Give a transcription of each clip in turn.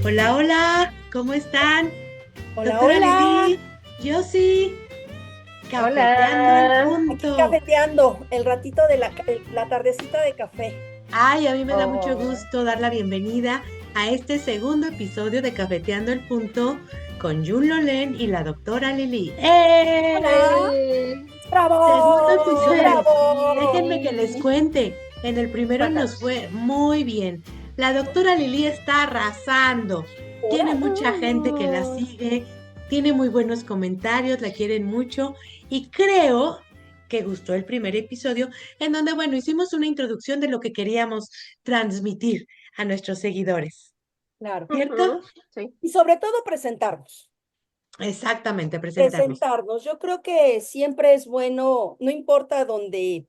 Hola, hola, ¿cómo están? Hola, Doctora hola. Lili, yo sí, cafeteando el Hola. Aquí punto. cafeteando el ratito de la tardecita de café. Ay, a mí me da mucho Oh, gusto dar la bienvenida a este segundo episodio de Cafeteando el Punto con Jun Lolen y la doctora Lili. Hola. Segundo Bravo, episodio. bravo. Déjenme que les sí. cuente. En el primero nos Cuéntanos. fue muy bien. La doctora Lili está arrasando. Tiene Órale. mucha gente que la sigue, tiene muy buenos comentarios, la quieren mucho y creo que gustó el primer episodio en donde, bueno, hicimos una introducción de lo que queríamos transmitir a nuestros seguidores, Claro. ¿cierto? Ujú, sí. Y sobre todo presentarnos. Exactamente, presentarnos. Presentarnos. Yo creo que siempre es bueno, no importa dónde,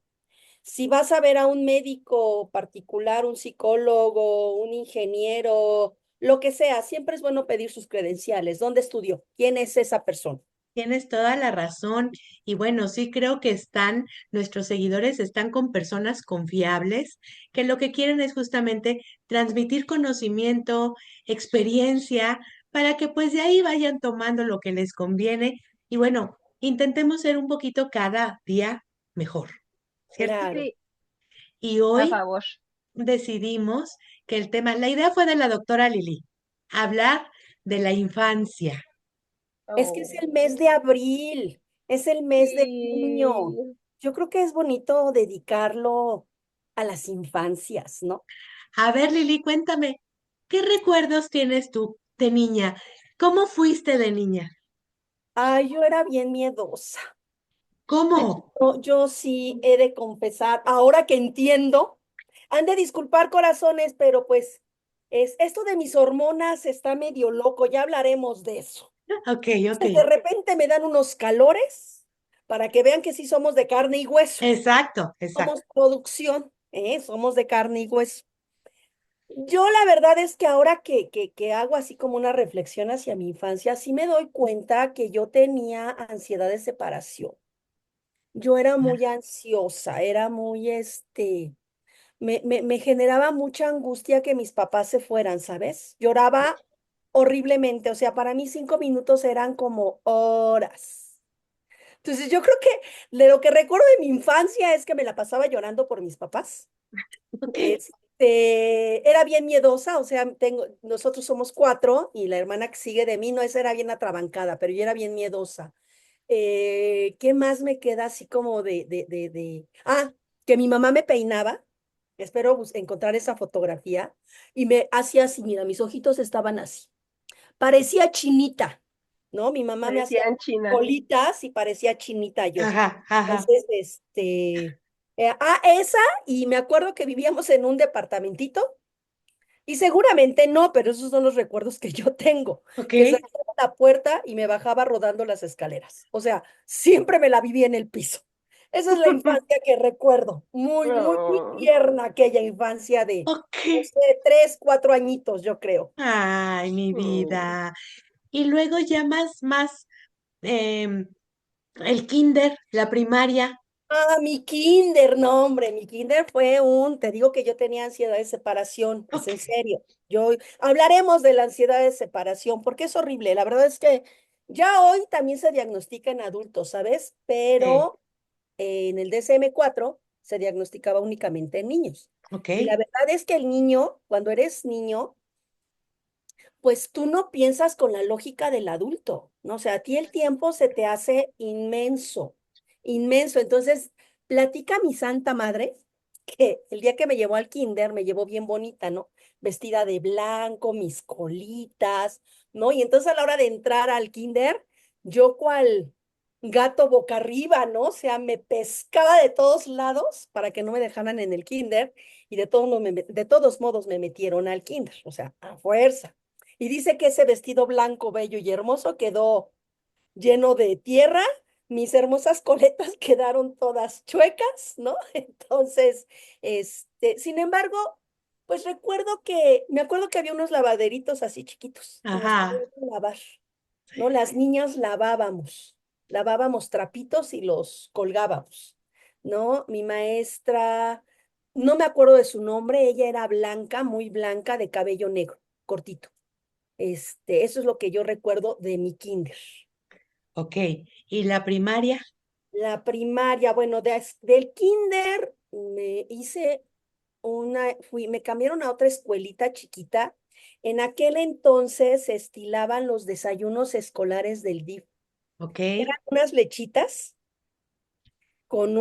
si vas a ver a un médico particular, un psicólogo, un ingeniero, lo que sea, siempre es bueno pedir sus credenciales. ¿Dónde estudió? ¿Quién es esa persona? Tienes toda la razón. Y bueno, sí creo que nuestros seguidores están con personas confiables, que lo que quieren es justamente transmitir conocimiento, experiencia, para que pues de ahí vayan tomando lo que les conviene. Y bueno, intentemos ser un poquito cada día mejor, ¿cierto? Claro. Sí, Y a hoy favor. decidimos que el tema, la idea fue de la doctora Lili, hablar de la infancia. Es que es Oh, el mes de abril, es el mes del niño. sí. Yo creo que es bonito dedicarlo a las infancias, ¿no? A ver, Lili, cuéntame, ¿qué recuerdos tienes tú de niña? ¿Cómo fuiste de niña? Ay, yo era bien miedosa. ¿Cómo? Yo sí he de confesar, ahora que entiendo, han de disculpar corazones, pero pues esto de mis hormonas está medio loco, ya hablaremos de eso. Ok, ok. Entonces, de repente me dan unos calores para que vean que sí somos de carne y hueso. Exacto, exacto. Somos producción, ¿eh? Somos de carne y hueso. Yo la verdad es que ahora que hago así como una reflexión hacia mi infancia, sí me doy cuenta que yo tenía ansiedad de separación. Yo era muy ansiosa, era muy, me generaba mucha angustia que mis papás se fueran, ¿sabes? Lloraba horriblemente, o sea, para mí 5 minutos eran como horas. Entonces yo creo que de lo que recuerdo de mi infancia es que me la pasaba llorando por mis papás. Ok, Era bien miedosa, o sea, nosotros somos cuatro y la hermana que sigue de mí, no, esa era bien atrabancada, pero yo era bien miedosa. ¿Qué más me queda así como que mi mamá me peinaba, espero encontrar esa fotografía, y me hacía así, mira, mis ojitos estaban así, parecía chinita, ¿no? Mi mamá me hacía Parecían China. colitas y parecía chinita yo. ajá, ajá. Entonces, esa, y me acuerdo que vivíamos en un departamentito, y seguramente no, pero esos son los recuerdos que yo tengo, Ok. que salía de la puerta y me bajaba rodando las escaleras. O sea, siempre me la viví en el piso. Esa es la infancia que recuerdo. Muy, muy, muy Oh, tierna aquella infancia de, Ok. no sé, 3, 4 añitos, yo creo. Ay, mi mm, vida. Y luego ya em, el kinder, la primaria. Ah, mi kinder, no, hombre, mi kinder fue te digo que yo tenía ansiedad de separación, es Ok. en serio. Hablaremos de la ansiedad de separación, porque es horrible. La verdad es que ya hoy también se diagnostica en adultos, ¿sabes? Sí, Pero en el DSM-4 se diagnosticaba únicamente en niños. ok. Y la verdad es que el niño, cuando eres niño, pues tú no piensas con la lógica del adulto, ¿no? O sea, a ti el tiempo se te hace inmenso, inmenso. Entonces, platica mi santa madre que el día que me llevó al kinder me llevó bien bonita, ¿no? Vestida de blanco, mis colitas, ¿no? Y entonces a la hora de entrar al kinder, yo cual gato boca arriba, ¿no? O sea, me pescaba de todos lados para que no me dejaran en el kinder y de todos modos me metieron al kinder, o sea, a fuerza. Y dice que ese vestido blanco, bello y hermoso quedó lleno de tierra, mis hermosas coletas quedaron todas chuecas, ¿no? Entonces, sin embargo, pues me acuerdo que había unos lavaderitos así chiquitos en los que había Ajá. que lavar, ¿no? Las niñas lavábamos, lavábamos trapitos y los colgábamos, ¿no? Mi maestra, no me acuerdo de su nombre, ella era blanca, muy blanca, de cabello negro, cortito. Eso es lo que yo recuerdo de mi kinder. Ok. ¿Y la primaria? La primaria, bueno, del kinder me hice me cambiaron a otra escuelita chiquita. En aquel entonces se estilaban los desayunos escolares del DIF. Ok. Eran unas lechitas con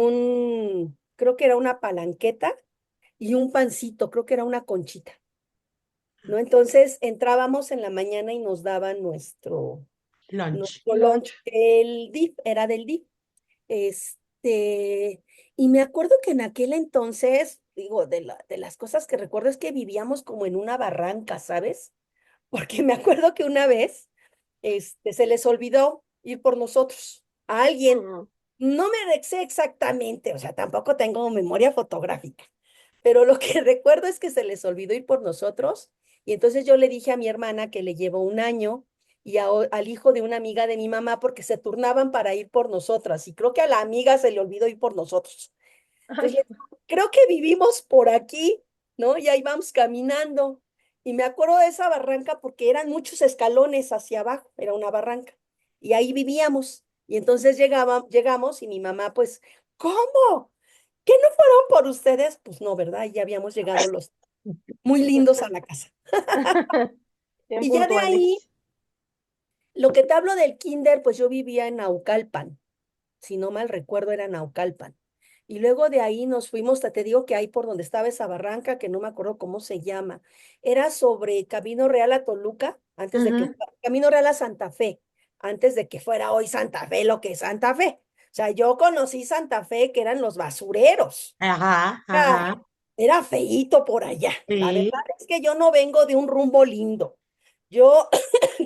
creo que era una palanqueta y un pancito, creo que era una conchita, ¿no? Entonces entrábamos en la mañana y nos daban Lunch. nuestro lunch. El DIF era del DIF. Este, y me acuerdo que en aquel entonces, digo, de las cosas que recuerdo es que vivíamos como en una barranca, ¿sabes? Porque me acuerdo que una vez, se les olvidó ir por nosotros a alguien. Mm. No me sé exactamente, o sea, tampoco tengo memoria fotográfica, pero lo que recuerdo es que se les olvidó ir por nosotros y entonces yo le dije a mi hermana que le llevó un año y al hijo de una amiga de mi mamá porque se turnaban para ir por nosotras y creo que a la amiga se le olvidó ir por nosotros. Entonces, Ay, creo que vivimos por aquí, ¿no? Y ahí vamos caminando. Y me acuerdo de esa barranca porque eran muchos escalones hacia abajo, era una barranca. Y ahí vivíamos. Y entonces llegamos y mi mamá, pues, ¿cómo? ¿Que no fueron por ustedes? Pues no, ¿verdad? Ya habíamos llegado los muy bien lindos a la casa. bien Y ya de ahí, puntuales. lo que te hablo del kinder, pues yo vivía en Naucalpan, si no mal recuerdo, era Naucalpan. Y luego de ahí nos fuimos, te digo que ahí por donde estaba esa barranca, que no me acuerdo cómo se llama, era sobre Camino Real a Toluca, Ujú. Camino Real a Santa Fe, antes de que fuera hoy Santa Fe lo que es Santa Fe. O sea, yo conocí Santa Fe, que eran los basureros. Ajá, Era, ajá. era feíto por allá. La Sí. verdad es que yo no vengo de un rumbo lindo. Yo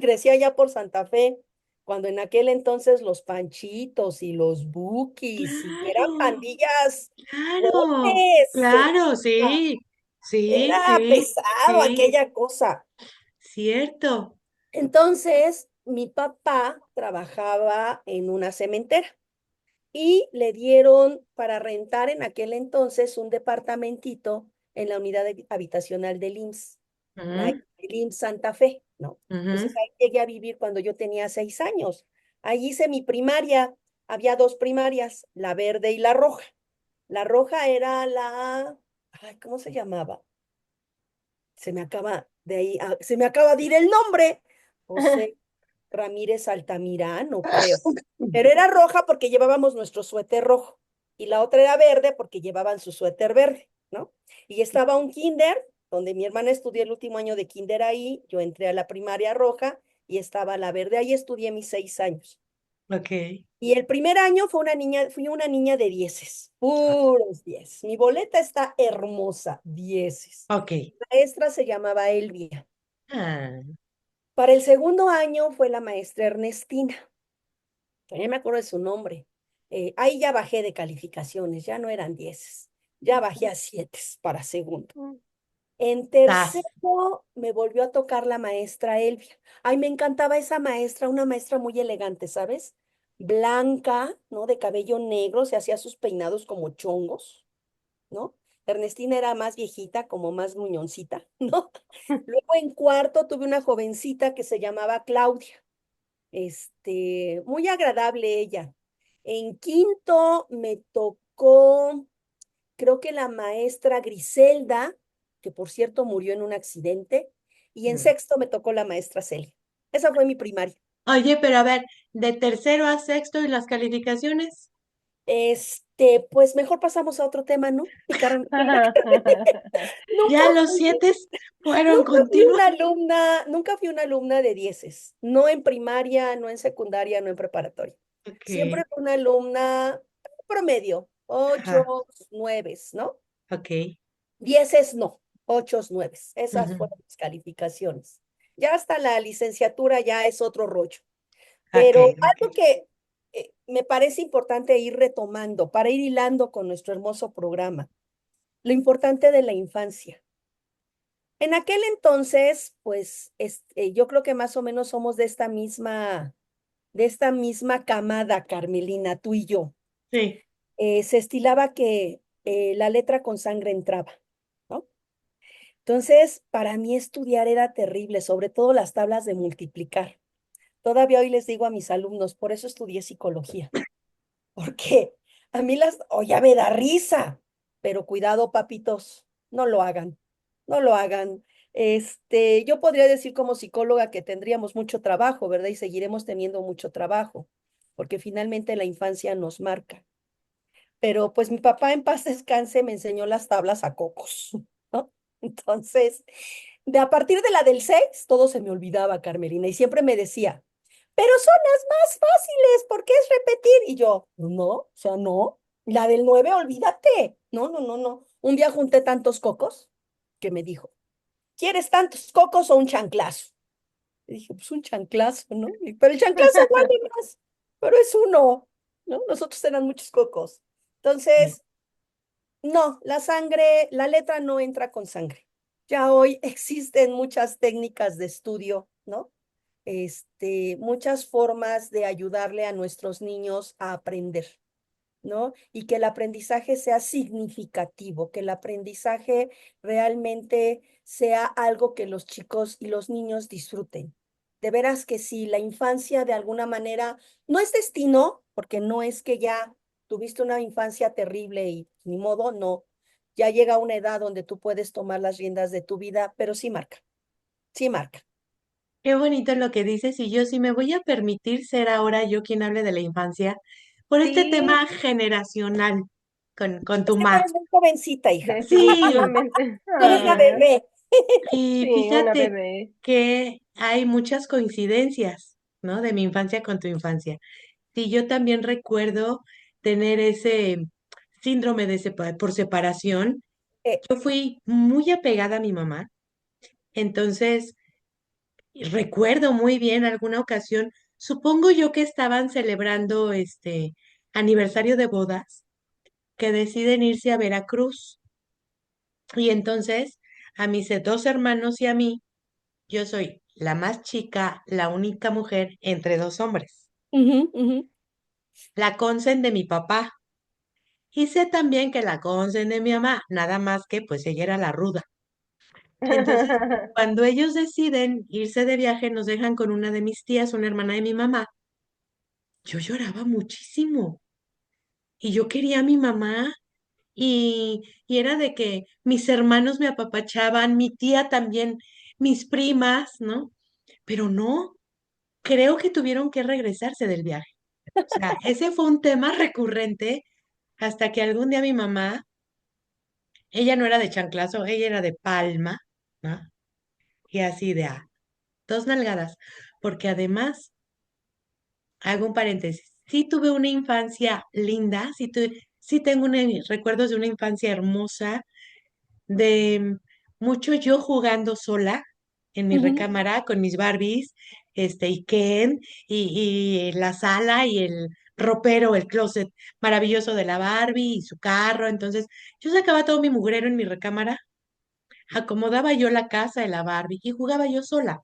crecí allá por Santa Fe, cuando en aquel entonces los Panchitos y los Bukis y eran Claro, pandillas claro, fuertes. claro, sí. Sí, Era sí, pesado sí. aquella cosa. Cierto. Entonces, mi papá trabajaba en una cementera y le dieron para rentar en aquel entonces un departamentito en la unidad habitacional del IMSS, Ujú, el IMSS Santa Fe, ¿no? Entonces ujú, ahí llegué a vivir cuando yo tenía 6 años. Ahí hice mi primaria. Había dos primarias, la verde y la roja. La roja era ay, ¿cómo se llamaba? Se me acaba de ir el nombre. José Ramírez Altamirano, creo. Pero era roja porque llevábamos nuestro suéter rojo y la otra era verde porque llevaban su suéter verde, ¿no? Y estaba un kinder donde mi hermana estudió el último año de kinder ahí, yo entré a la primaria roja y estaba la verde, ahí estudié mis 6 años. ok, Y el primer año fui una niña de dieces, puros 10. Mi boleta está hermosa, dieces. ok. La maestra se llamaba Elvia. Ah, Para el segundo año fue la maestra Ernestina. Todavía me acuerdo de su nombre. Ahí ya bajé de calificaciones, ya no eran 10, ya bajé a 7 para segundo. En tas. tercero me volvió a tocar la maestra Elvia. Ay, me encantaba esa maestra, una maestra muy elegante, ¿sabes? Blanca, ¿no? De cabello negro, se hacía sus peinados como chongos, ¿no? Ernestina era más viejita, como más muñoncita, ¿no? Luego en cuarto tuve una jovencita que se llamaba Claudia. Muy agradable ella. En quinto me tocó, creo que la maestra Griselda, que por cierto murió en un accidente, y en Mm. sexto me tocó la maestra Celia. Esa fue mi primaria. Oye, pero a ver, de tercero a sexto y las calificaciones. Pues mejor pasamos a otro tema, ¿no? Nunca Ya los fui, 7 fueron continuos. nunca fui una alumna de dieces, no en primaria, no en secundaria, no en preparatoria. Ok, Siempre fui una alumna promedio, ajá, 8, 9, ¿no? ok. Dieces no, 8, 9. Esas Ujú, fueron mis calificaciones. Ya hasta la licenciatura ya es otro rollo. ok, Pero ok. algo que me parece importante ir retomando para ir hilando con nuestro hermoso programa, lo importante de la infancia. En aquel entonces, pues yo creo que más o menos somos de de esta misma camada, Carmelina, tú y yo, Sí. se estilaba que la letra con sangre entraba, ¿no? Entonces, para mí estudiar era terrible, sobre todo las tablas de multiplicar. Todavía hoy les digo a mis alumnos, por eso estudié psicología, porque a mí o ya me da risa, pero cuidado, papitos, no lo hagan, no lo hagan. Yo podría decir como psicóloga que tendríamos mucho trabajo, ¿verdad? Y seguiremos teniendo mucho trabajo, porque finalmente la infancia nos marca. Pero pues mi papá en paz descanse me enseñó las tablas a cocos, ¿no? Entonces, de a partir de la del 6 todo se me olvidaba, Carmelina, y siempre me decía, pero son las más fáciles, porque es repetir. Y yo, no, o sea, no. La del 9 olvídate. No, no, no, no. Un día junté tantos cocos que me dijo, ¿quieres tantos cocos o un chanclazo? Y dije, pues un chanclazo, ¿no? Pero el chanclazo vale más, pero es uno, ¿no? Nosotros eran muchos cocos. Entonces, no, la sangre, la letra no entra con sangre. Ya hoy existen muchas técnicas de estudio, ¿no? Muchas formas de ayudarle a nuestros niños a aprender, ¿no? Y que el aprendizaje sea significativo, que el aprendizaje realmente sea algo que los chicos y los niños disfruten. De veras que si la infancia de alguna manera no es destino, porque no es que ya tuviste una infancia terrible y ni modo, no. Ya llega una edad donde tú puedes tomar las riendas de tu vida, pero sí marca, sí marca. Qué bonito lo que dices, y yo sí me voy a permitir ser ahora yo quien hable de la infancia por este Sí, tema generacional con es tu que tú ma. eres muy jovencita, hija. Sí, Definitivamente. Tú eres la Ah, bebé. y sí, una fíjate bebé. que hay muchas coincidencias, ¿no? De mi infancia con tu infancia. Sí, yo también recuerdo tener ese síndrome de por separación. Eh, Yo fui muy apegada a mi mamá, entonces recuerdo muy bien alguna ocasión, supongo yo que estaban celebrando este aniversario de bodas, que deciden irse a Veracruz. Y entonces a mis dos hermanos y a mí, yo soy la más chica, la única mujer entre dos hombres, Ujú, ujú. la consen de mi papá. Y sé también que la consen de mi mamá, nada más que pues ella era la ruda. Entonces, cuando ellos deciden irse de viaje, nos dejan con una de mis tías, una hermana de mi mamá. Yo lloraba muchísimo y yo quería a mi mamá, y era de que mis hermanos me apapachaban, mi tía también, mis primas, ¿no? Pero no, creo que tuvieron que regresarse del viaje. O sea, ese fue un tema recurrente hasta que algún día mi mamá, ella no era de chanclazo, ella era de palma, ¿no? Y así de dos nalgadas, porque además, hago un paréntesis, sí tuve una infancia linda, sí tengo recuerdos de una infancia hermosa, de mucho yo jugando sola en mi Ujú. recámara con mis Barbies, y Ken, y la sala y el ropero, el closet maravilloso de la Barbie y su carro. Entonces, yo sacaba todo mi mugrero en mi recámara, acomodaba yo la casa de la Barbie y jugaba yo sola.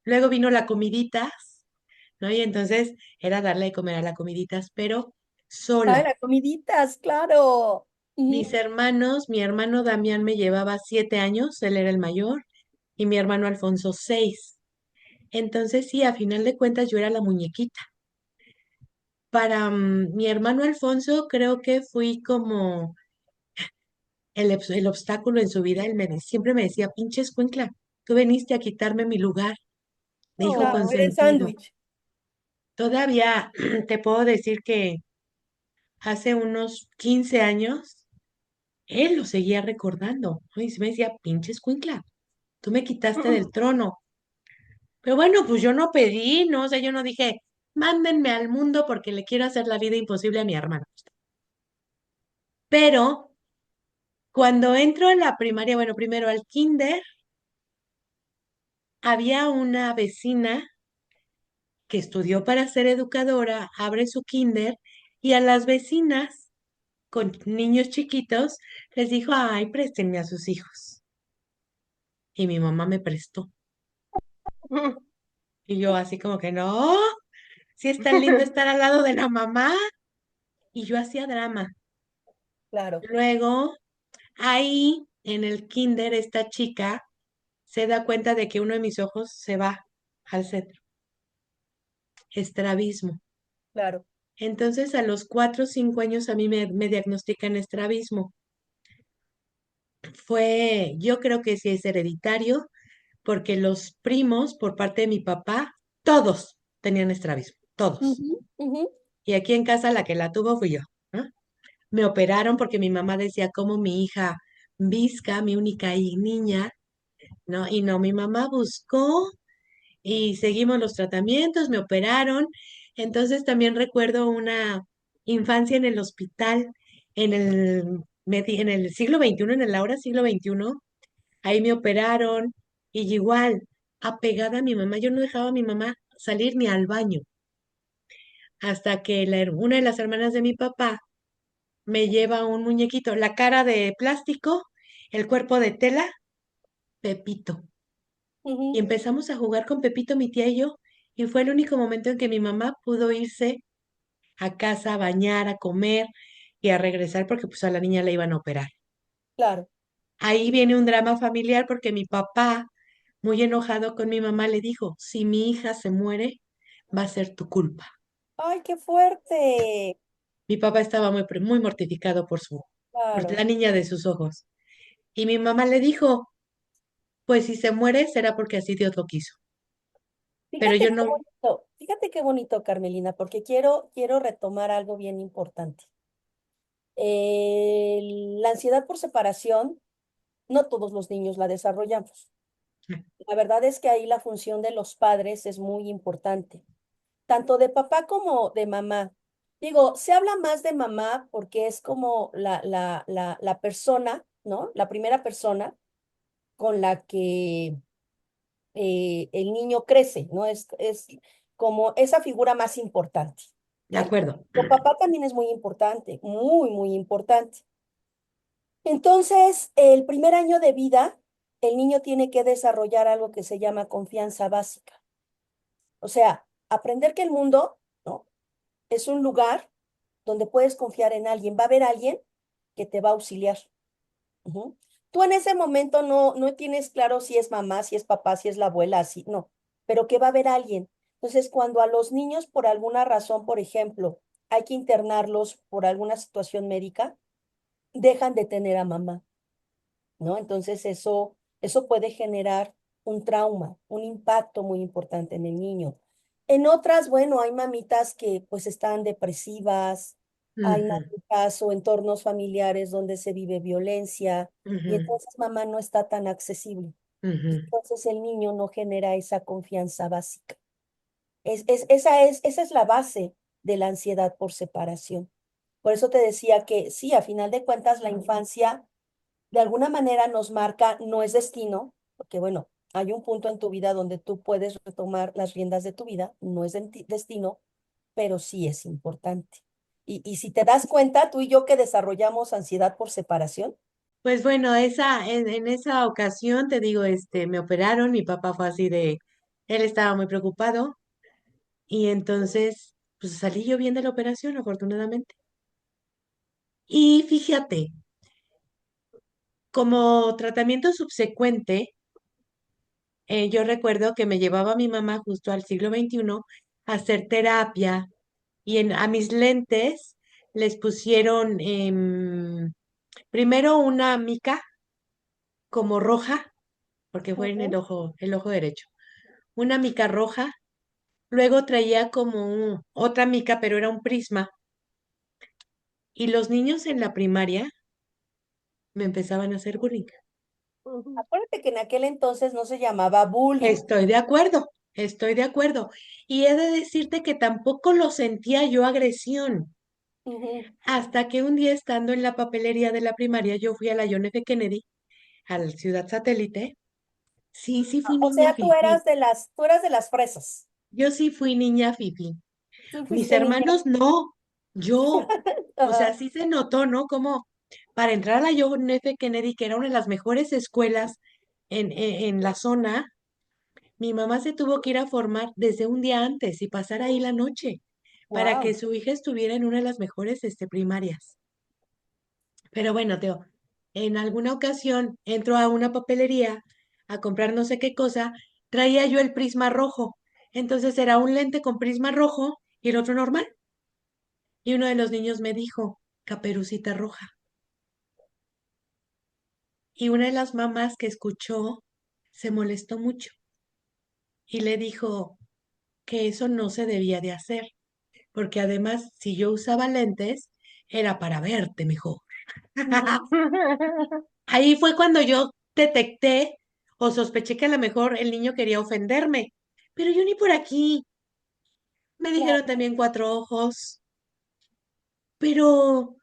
Luego vino la comiditas, ¿no? Y entonces era darle de comer a la comiditas, pero Ay, sola. las comiditas, claro. Mis Ujú. hermanos, mi hermano Damián me llevaba 7 años, él era el mayor, y mi hermano Alfonso 6. Entonces, sí, a final de cuentas yo era la muñequita. Para mi hermano Alfonso, creo que fui como el obstáculo en su vida. Siempre me decía, pinche escuincla, tú veniste a quitarme mi lugar de hijo Claro, el consentido. sándwich. Todavía te puedo decir que hace unos 15 años, él lo seguía recordando, ¿no? Y sí me decía, pinche escuincla, tú me quitaste del trono. Pero bueno, pues yo no pedí, ¿no? O sea, yo no dije, mándenme al mundo porque le quiero hacer la vida imposible a mi hermano. Pero cuando entro a la primaria, bueno, primero al kinder, había una vecina que estudió para ser educadora, abre su kinder, y a las vecinas con niños chiquitos les dijo, ay, préstenme a sus hijos. Y mi mamá me prestó. Y yo así como que no. sí es tan lindo estar al lado de la mamá. Y yo hacía drama. Claro, Luego, ahí en el kinder, esta chica se da cuenta de que uno de mis ojos se va al centro, estrabismo. claro. Entonces, a los 4 o 5 años a mí me diagnostican estrabismo. Yo creo que sí es hereditario, porque los primos, por parte de mi papá, todos tenían estrabismo, todos. Ujú, ujú, Y aquí en casa la que la tuvo fui yo, ¿no? Me operaron porque mi mamá decía, como mi hija Vizca, mi única niña, ¿no? Y no, mi mamá buscó y seguimos los tratamientos, me operaron. Entonces también recuerdo una infancia en el hospital, en el siglo XXI, en el ahora siglo XXI. Ahí me operaron y igual, apegada a mi mamá, yo no dejaba a mi mamá salir ni al baño, hasta que una de las hermanas de mi papá me lleva un muñequito, la cara de plástico, el cuerpo de tela, Pepito. Y ujú. empezamos a jugar con Pepito, mi tía y yo, y fue el único momento en que mi mamá pudo irse a casa a bañar, a comer y a regresar porque pues a la niña la iban a operar. Claro. Ahí viene un drama familiar porque mi papá, muy enojado con mi mamá, le dijo, si mi hija se muere, va a ser tu culpa. Ay, qué fuerte. Mi papá estaba muy mortificado por Claro. la niña de sus ojos. Y mi mamá le dijo, pues si se muere será porque así Dios lo quiso. Pero yo no, Fíjate qué bonito, Carmelina, porque quiero retomar algo bien importante. La ansiedad por separación, no todos los niños la desarrollamos. La verdad es que ahí la función de los padres es muy importante, tanto de papá como de mamá. Digo, se habla más de mamá porque es como la persona, ¿no? La primera persona con la que el niño crece, ¿no? Es como esa figura más importante, de ¿sí? acuerdo. Pero papá también es muy importante, muy, muy importante. Entonces, el primer año de vida, el niño tiene que desarrollar algo que se llama confianza básica. O sea, aprender que el mundo, ¿no? Es un lugar donde puedes confiar en alguien. Va a haber alguien que te va a auxiliar. Ujú. Tú en ese momento no tienes claro si es mamá, si es papá, si es la abuela, si no, pero que va a haber alguien. Entonces, cuando a los niños por alguna razón, por ejemplo, hay que internarlos por alguna situación médica, dejan de tener a mamá, ¿no? Entonces, eso puede generar un trauma, un impacto muy importante en el niño. En otras, bueno, hay mamitas que pues están depresivas, hay Ujú, mamitas o entornos familiares donde se vive violencia y ujú, entonces mamá no está tan accesible. ujú. Entonces el niño no genera esa confianza básica. Esa es la base de la ansiedad por separación. Por eso te decía que sí, a final de cuentas, la infancia de alguna manera nos marca, no es destino, porque bueno, hay un punto en tu vida donde tú puedes retomar las riendas de tu vida, no es destino, pero sí es importante. Y si te das cuenta, tú y yo que desarrollamos ansiedad por separación. Pues bueno, en esa ocasión, te digo, me operaron, mi papá fue así él estaba muy preocupado y entonces, pues salí yo bien de la operación, afortunadamente. Y fíjate, como tratamiento subsecuente, yo recuerdo que me llevaba a mi mamá justo al siglo XXI a hacer terapia y a mis lentes les pusieron primero una mica como roja, porque fue en Ujú, el ojo derecho, una mica roja, luego traía como otra mica, pero era un prisma, y los niños en la primaria me empezaban a hacer bullying. ujú. Acuérdate que en aquel entonces no se llamaba bullying. Estoy de acuerdo, estoy de acuerdo. Y he de decirte que tampoco lo sentía yo agresión, Ujú. hasta que un día estando en la papelería de la primaria, yo fui a la John F. Kennedy, a la Ciudad Satélite. Sí, sí fui O niña sea, fifi. tú eras de las fresas. Yo sí fui niña fifi. Tú Mis fuiste niña. hermanos no, yo. O sea, Ajá. sí se notó, ¿no? Como para entrar a la John F. Kennedy, que era una de las mejores escuelas en la zona, Mi mamá se tuvo que ir a formar desde un día antes y pasar ahí la noche para que Wow. su hija estuviera en una de las mejores primarias. Pero bueno, Teo, en alguna ocasión entro a una papelería a comprar no sé qué cosa, traía yo el prisma rojo. Entonces era un lente con prisma rojo y el otro normal. Y uno de los niños me dijo, Caperucita Roja. Y una de las mamás que escuchó se molestó mucho y le dijo que eso no se debía de hacer, porque además si yo usaba lentes era para verte mejor. Ahí fue cuando yo detecté o sospeché que a lo mejor el niño quería ofenderme, pero yo ni por aquí. Me dijeron Claro. también cuatro ojos, pero,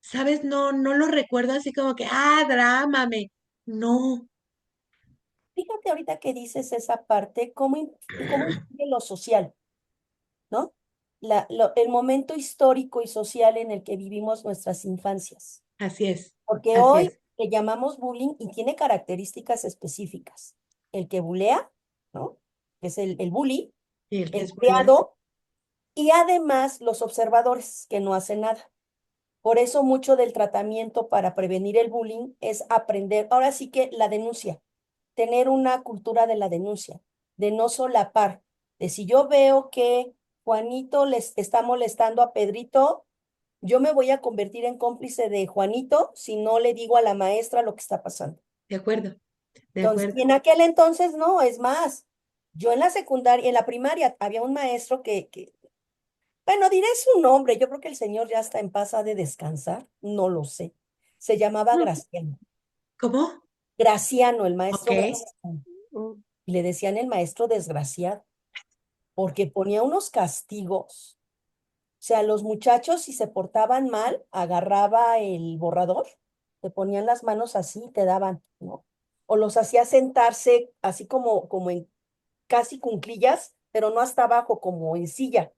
¿sabes? No, no lo recuerdo así como que, drámame. No, Fíjate ahorita que dices esa parte, cómo influye lo social, ¿no? El momento histórico y social en el que vivimos nuestras infancias. así es, Porque así hoy es. le llamamos bullying y tiene características específicas. El que bulea, ¿no? Es el bully, Y el que el es bullying, bulleado y además los observadores que no hacen nada. Por eso mucho del tratamiento para prevenir el bullying es aprender, ahora sí que la denuncia, tener una cultura de la denuncia, de no solapar, de si yo veo que Juanito les está molestando a Pedrito, yo me voy a convertir en cómplice de Juanito si no le digo a la maestra lo que está pasando. de acuerdo, de Entonces, acuerdo. y en aquel entonces no, es más, yo en la secundaria, en la primaria, había un maestro bueno, diré su nombre, yo creo que el señor ya está en paz, ha de descansar, no lo sé. Se llamaba Mm, Graciano. ¿cómo? Graciano, el Ok, maestro Graciano. Y le decían el maestro desgraciado, porque ponía unos castigos. O sea, los muchachos, si se portaban mal, agarraba el borrador, te ponían las manos así y te daban, ¿no? O los hacía sentarse así como en casi cunclillas, pero no hasta abajo, como en silla,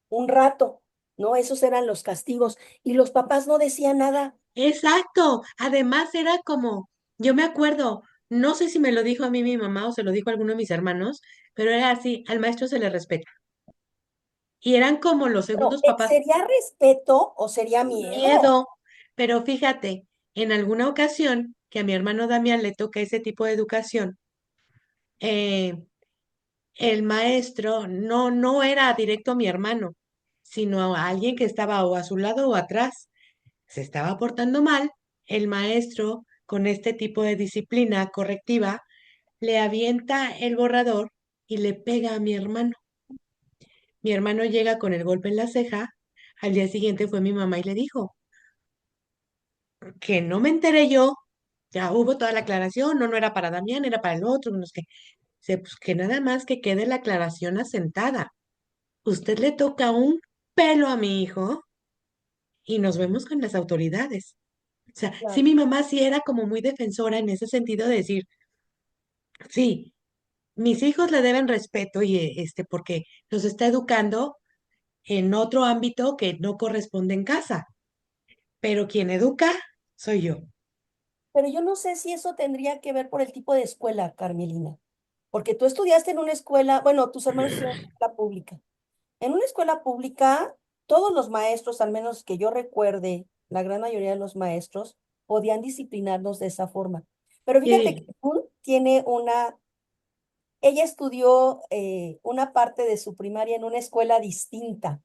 un rato, ¿no? Esos eran los castigos. Y los papás no decían nada. exacto. Además era como, yo me acuerdo, no sé si me lo dijo a mí mi mamá o se lo dijo a alguno de mis hermanos, pero era así, al maestro se le respeta. Y eran como los Pero, segundos papás. ¿sería respeto o sería miedo? Miedo. Pero fíjate, en alguna ocasión que a mi hermano Damián le toca ese tipo de educación, eh, el maestro no era directo a mi hermano, sino a alguien que estaba o a su lado o atrás. Se estaba portando mal, el maestro, con este tipo de disciplina correctiva, le avienta el borrador y le pega a mi hermano. Mi hermano llega con el golpe en la ceja. Al día siguiente fue mi mamá y le dijo que no me enteré yo. Ya hubo toda la aclaración, no, no era para Damián, era para el otro, no sé qué. Pues que nada más que quede la aclaración asentada. Usted le toca un pelo a mi hijo y nos vemos con las autoridades. O sea, sí, Claro. mi mamá sí era como muy defensora en ese sentido de decir, sí, mis hijos le deben respeto y porque los está educando en otro ámbito que no corresponde en casa, pero quien educa soy yo. Pero yo no sé si eso tendría que ver por el tipo de escuela, Carmelina. Porque tú estudiaste en una escuela, bueno, tus hermanos estudiaron en una escuela pública. En una escuela pública, todos los maestros, al menos que yo recuerde, la gran mayoría de los maestros, podían disciplinarnos de esa forma. Pero fíjate que Y ella estudió una parte de su primaria en una escuela distinta,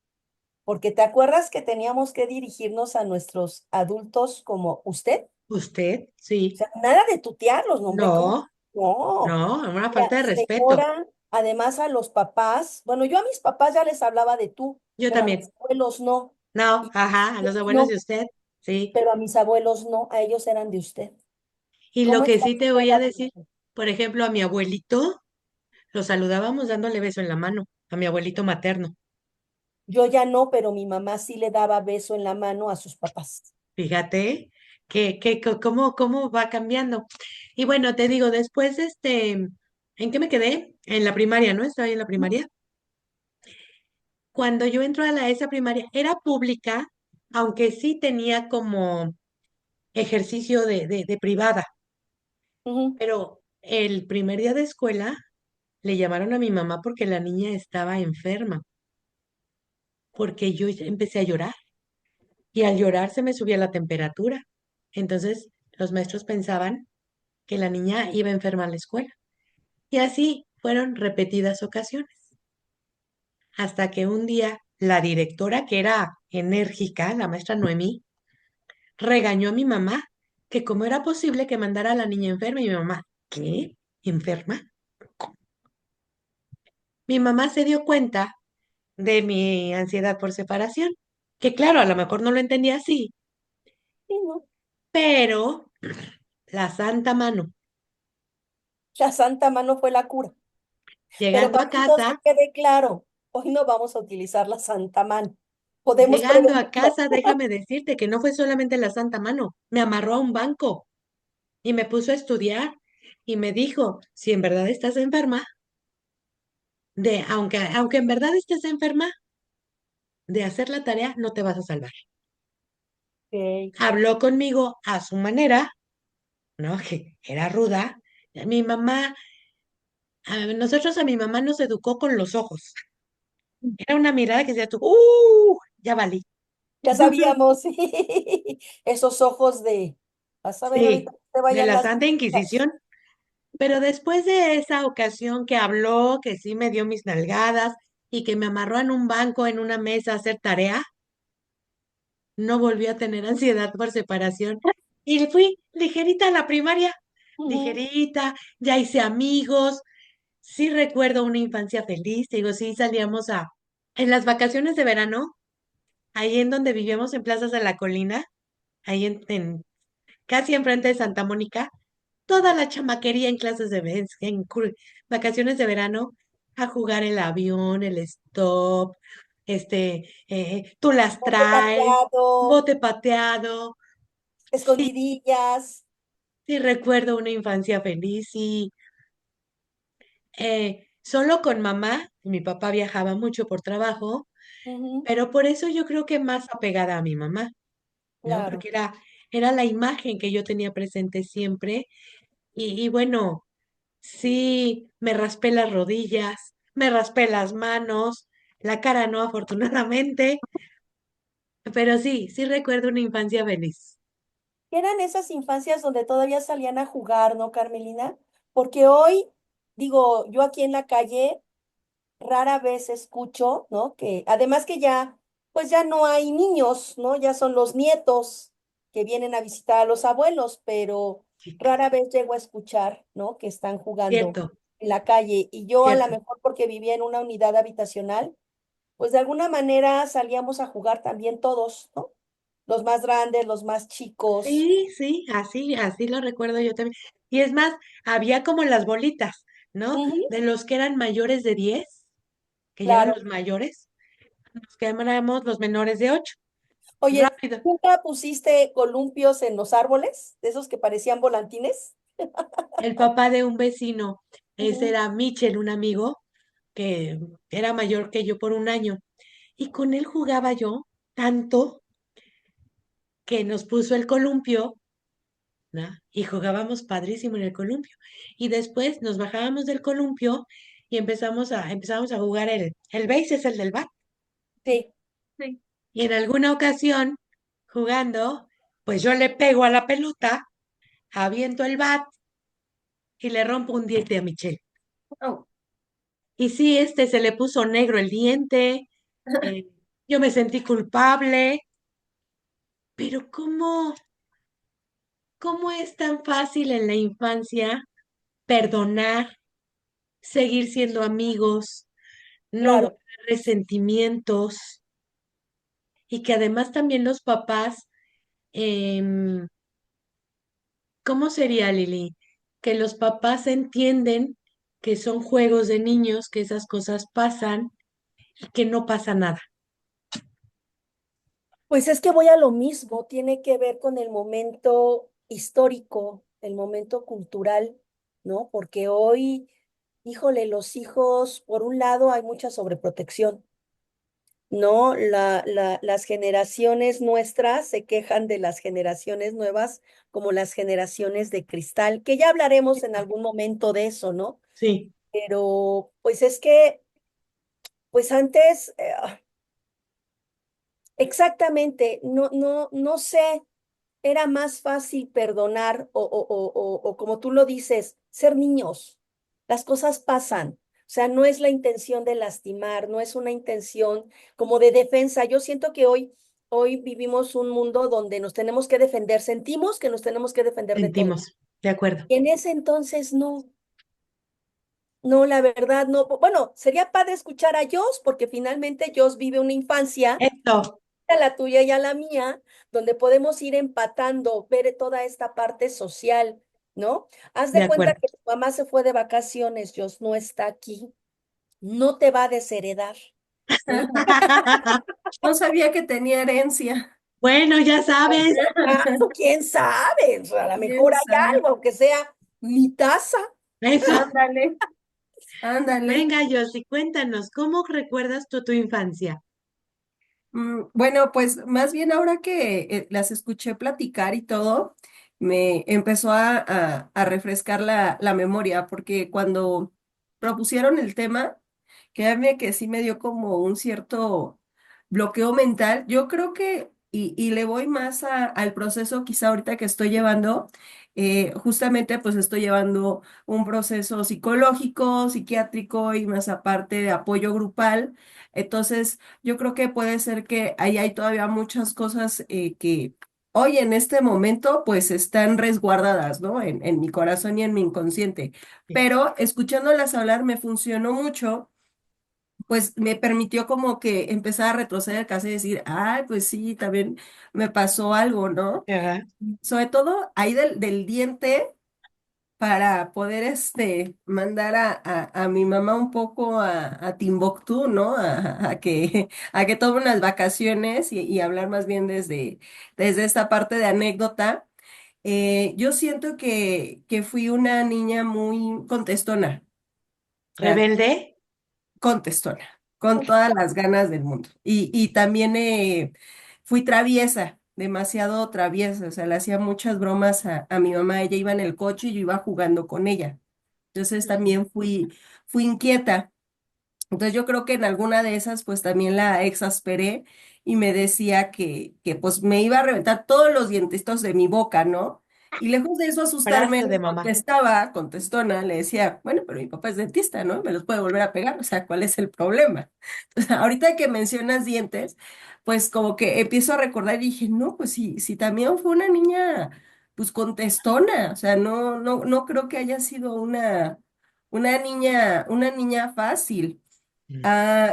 porque te acuerdas que teníamos que dirigirnos a nuestros adultos como usted. usted, O sí, sea, nada de tutearlos, no, hombre, ¿cómo? no, No. no, una Ya, falta de respeto. señora, además a los papás, bueno, yo a mis papás ya les hablaba de tú, Yo pero a mis también. abuelos no. No, Y ajá, a los abuelos de no, usted, sí. pero a mis abuelos no, a ellos eran de usted. Y lo ¿Cómo que está sí te voy a la decir, vida? por ejemplo, a mi abuelito, lo saludábamos dándole beso en la mano, a mi abuelito materno. Yo ya no, pero mi mamá sí le daba beso en la mano a sus papás. Fíjate cómo va cambiando. Y bueno, te digo, después ¿en qué me quedé? En la primaria, ¿no? Estaba ahí en la primaria. Cuando yo entro a esa primaria, era pública, aunque sí tenía como ejercicio de privada, Ujú. pero el primer día de escuela le llamaron a mi mamá porque la niña estaba enferma, porque yo ya empecé a llorar y al llorar se me subía la temperatura. Entonces los maestros pensaban que la niña iba enferma a la escuela. Y así fueron repetidas ocasiones, hasta que un día la directora, que era enérgica, la maestra Noemí, regañó a mi mamá que cómo era posible que mandara a la niña enferma y mi mamá, ¿qué? ¿Enferma? Mi mamá se dio cuenta de mi ansiedad por separación, que claro, a lo mejor no lo entendía así, Sí, ¿no? pero la santa mano, La Santa Mano fue la cura. Pero llegando para a que entonces casa, quede claro, hoy no vamos a utilizar la Santa Mano. Podemos llegando a prevenirlo. casa, déjame decirte que no fue solamente la santa mano, me amarró a un banco y me puso a estudiar y me dijo, si en verdad estás enferma, aunque en verdad estés enferma, de hacer la tarea no te vas a salvar. Ok. Habló conmigo a su manera, ¿no? Que era ruda. Mi mamá, nosotros a mi mamá nos educó con los ojos. Era una mirada que decía tú, ya valí. Ya sabíamos, sí. Esos ojos de, vas a ver ahorita Sí, que te de vayan la las Santa visitas. Inquisición. Pero después de esa ocasión que habló, que sí me dio mis nalgadas y que me amarró en un banco, en una mesa a hacer tarea, no volví a tener ansiedad por separación. Y fui ligerita a la primaria, Ujú. ligerita, ya hice amigos. Sí recuerdo una infancia feliz, te digo, sí salíamos en las vacaciones de verano, ahí en donde vivíamos en Plazas de la Colina, ahí casi enfrente de Santa Mónica, toda la chamaquería en clases vacaciones de verano, a jugar el avión, el stop, tú las Bote traes, pateado, bote pateado. Sí, escondidillas. sí recuerdo una infancia feliz y solo con mamá, mi papá viajaba mucho por trabajo, Ujú. pero por eso yo creo que más apegada a mi mamá, ¿no? Claro. Porque era la imagen que yo tenía presente siempre y bueno, sí, me raspé las rodillas, me raspé las manos, la cara no, afortunadamente, pero sí, sí recuerdo una infancia feliz. Eran esas infancias donde todavía salían a jugar, ¿no, Carmelina? Porque hoy, digo, yo aquí en la calle rara vez escucho, ¿no? Que además que ya, pues ya no hay niños, ¿no? Ya son los nietos que vienen a visitar a los abuelos, pero Sí, rara vez llego a escuchar, ¿no? Que están jugando cierto, en la calle. Y yo a lo cierto. mejor porque vivía en una unidad habitacional, pues de alguna manera salíamos a jugar también todos, ¿no? Los más grandes, los más chicos. Sí, sí, así lo recuerdo yo también. Y es más, había como las bolitas, ¿no? Ujú, De los que eran mayores de 10, que ya eran claro. los mayores, los que éramos los menores de 8. Oye, Rápido. ¿nunca pusiste columpios en los árboles? De esos que parecían volantines. El papá de un vecino, ese Ujú. era Michel, un amigo que era mayor que yo por un año. Y con él jugaba yo tanto que nos puso el columpio, ¿no? Y jugábamos padrísimo en el columpio. Y después nos bajábamos del columpio y empezamos a jugar el base, es el del bat. Sí. Sí. Y en alguna ocasión, jugando, pues yo le pego a la pelota, aviento el bat y le rompo un diente a Michelle. Oh. Y sí, se le puso negro el diente, eh, yo me sentí culpable, pero ¿cómo es tan fácil en la infancia perdonar, seguir siendo amigos, no Claro. guardar resentimientos y que además también los papás, em, ¿cómo sería, Lili? Que los papás entienden que son juegos de niños, que esas cosas pasan y que no pasa nada. Pues es que voy a lo mismo, tiene que ver con el momento histórico, el momento cultural, ¿no? Porque hoy, híjole, los hijos, por un lado, hay mucha sobreprotección, ¿no? Las generaciones nuestras se quejan de las generaciones nuevas como las generaciones de cristal, que ya hablaremos en algún momento de eso, ¿no? Sí, pero pues es que, pues antes, exactamente, no sé, era más fácil perdonar o como tú lo dices, ser niños. Las cosas pasan. O sea, no es la intención de lastimar, no es una intención como de defensa. Yo siento que hoy vivimos un mundo donde nos tenemos que defender, sentimos que nos tenemos que defender de todo. Sentimos, de acuerdo. Y en ese entonces no, no, la verdad no. Bueno, sería padre escuchar a Jos, porque finalmente Jos vive una infancia Esto, a la tuya y a la mía, donde podemos ir empatando, ver toda esta parte social, ¿no? Haz de de cuenta acuerdo. que tu mamá se fue de vacaciones, Dios no está aquí, no te va a desheredar, ¿no? No sabía que tenía herencia. Bueno, ya sabes. Ah, quién sabe, o sea, a lo ¿Quién mejor hay sabe? algo, aunque sea mi taza. Eso. Ándale, ándale. Venga, Yossi, cuéntanos, ¿cómo recuerdas tú tu infancia? Bueno, pues más bien ahora que las escuché platicar y todo, me empezó a refrescar la memoria, porque cuando propusieron el tema, créanme que sí me dio como un cierto bloqueo mental. Yo creo que, y le voy más al proceso quizá ahorita que estoy llevando, justamente pues estoy llevando un proceso psicológico, psiquiátrico y más aparte de apoyo grupal. Entonces, yo creo que puede ser que ahí hay todavía muchas cosas que hoy en este momento pues están resguardadas, ¿no? En mi corazón y en mi inconsciente. Sí. Pero escuchándolas hablar me funcionó mucho, pues me permitió como que empezar a retroceder casi y decir, ay, pues sí, también me pasó algo, ¿no? Ajá. Sobre todo ahí del diente para poder mandar a mi mamá un poco a Timbuktu, ¿no? A que tome unas vacaciones y hablar más bien desde esta parte de anécdota. Yo siento que fui una niña muy contestona, o sea, ¿Rebelde? contestona, con todas las ganas del mundo. Y también fui traviesa, demasiado traviesa, o sea, le hacía muchas bromas a mi mamá, ella iba en el coche y yo iba jugando con ella. Entonces Ujú. también fui inquieta. Entonces yo creo que en alguna de esas pues también la exasperé y me decía que pues me iba a reventar todos los dientitos de mi boca, ¿no? Y lejos de eso asustarme, Frase de mamá. contestaba, contestona, le decía, bueno, pero mi papá es dentista, ¿no? Me los puede volver a pegar, o sea, ¿cuál es el problema? Entonces, ahorita que mencionas dientes, pues como que empiezo a recordar y dije, no, pues sí también fue una niña, pues contestona, o sea, no creo que haya sido una niña fácil. Mm.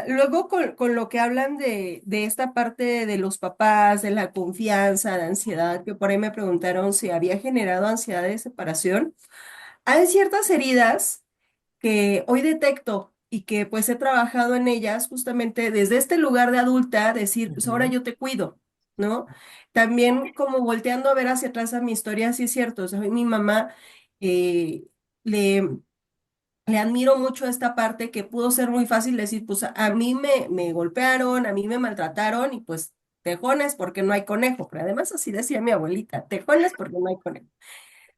Luego con lo que hablan de esta parte de los papás, de la confianza, de ansiedad, que por ahí me preguntaron si había generado ansiedad de separación. Hay ciertas heridas que hoy detecto y que pues he trabajado en ellas justamente desde este lugar de adulta, decir, pues ahora Ujú. yo te cuido, ¿no? También como volteando a ver hacia atrás a mi historia, sí es cierto, o sea, mi mamá eh, le le admiro mucho esta parte que pudo ser muy fácil decir, pues a mí me golpearon, a mí me maltrataron y pues tejones porque no hay conejo. Pero además así decía mi abuelita, tejones porque no hay conejo.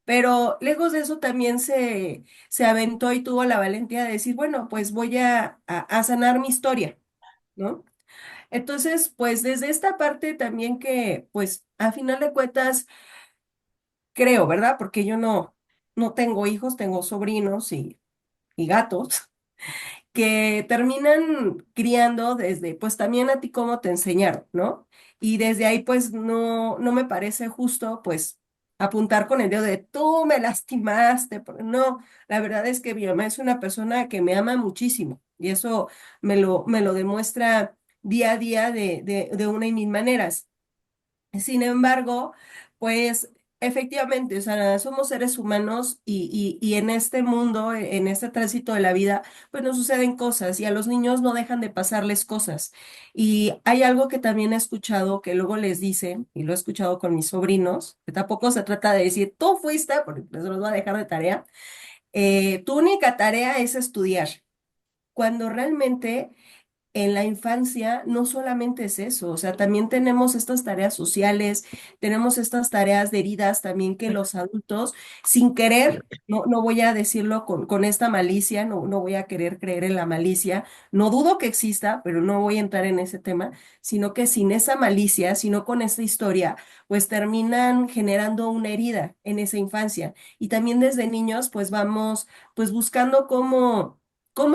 Pero lejos de eso también se aventó y tuvo la valentía de decir, bueno, pues voy a sanar mi historia, ¿no? Entonces, pues desde esta parte también que, pues a final de cuentas, creo, ¿verdad? Porque yo no tengo hijos, tengo sobrinos y gatos que terminan criando desde, pues también a ti cómo te enseñaron, ¿no? Y desde ahí, pues no me parece justo, pues, apuntar con el dedo de tú me lastimaste. No, la verdad es que mi mamá es una persona que me ama muchísimo y eso me lo demuestra día a día de una y mil maneras. Sin embargo, pues efectivamente, o sea, somos seres humanos y en este mundo, en este tránsito de la vida, pues nos suceden cosas y a los niños no dejan de pasarles cosas. Y hay algo que también he escuchado que luego les dicen, y lo he escuchado con mis sobrinos, que tampoco se trata de decir, tú fuiste, porque les los voy a dejar de tarea, tu única tarea es estudiar, cuando realmente en la infancia no solamente es eso, o sea, también tenemos estas tareas sociales, tenemos estas tareas de heridas también que los adultos, sin querer, no voy a decirlo con esta malicia, no voy a querer creer en la malicia, no dudo que exista, pero no voy a entrar en ese tema, sino que sin esa malicia, sino con esta historia, pues terminan generando una herida en esa infancia. Y también desde niños, pues vamos, pues buscando cómo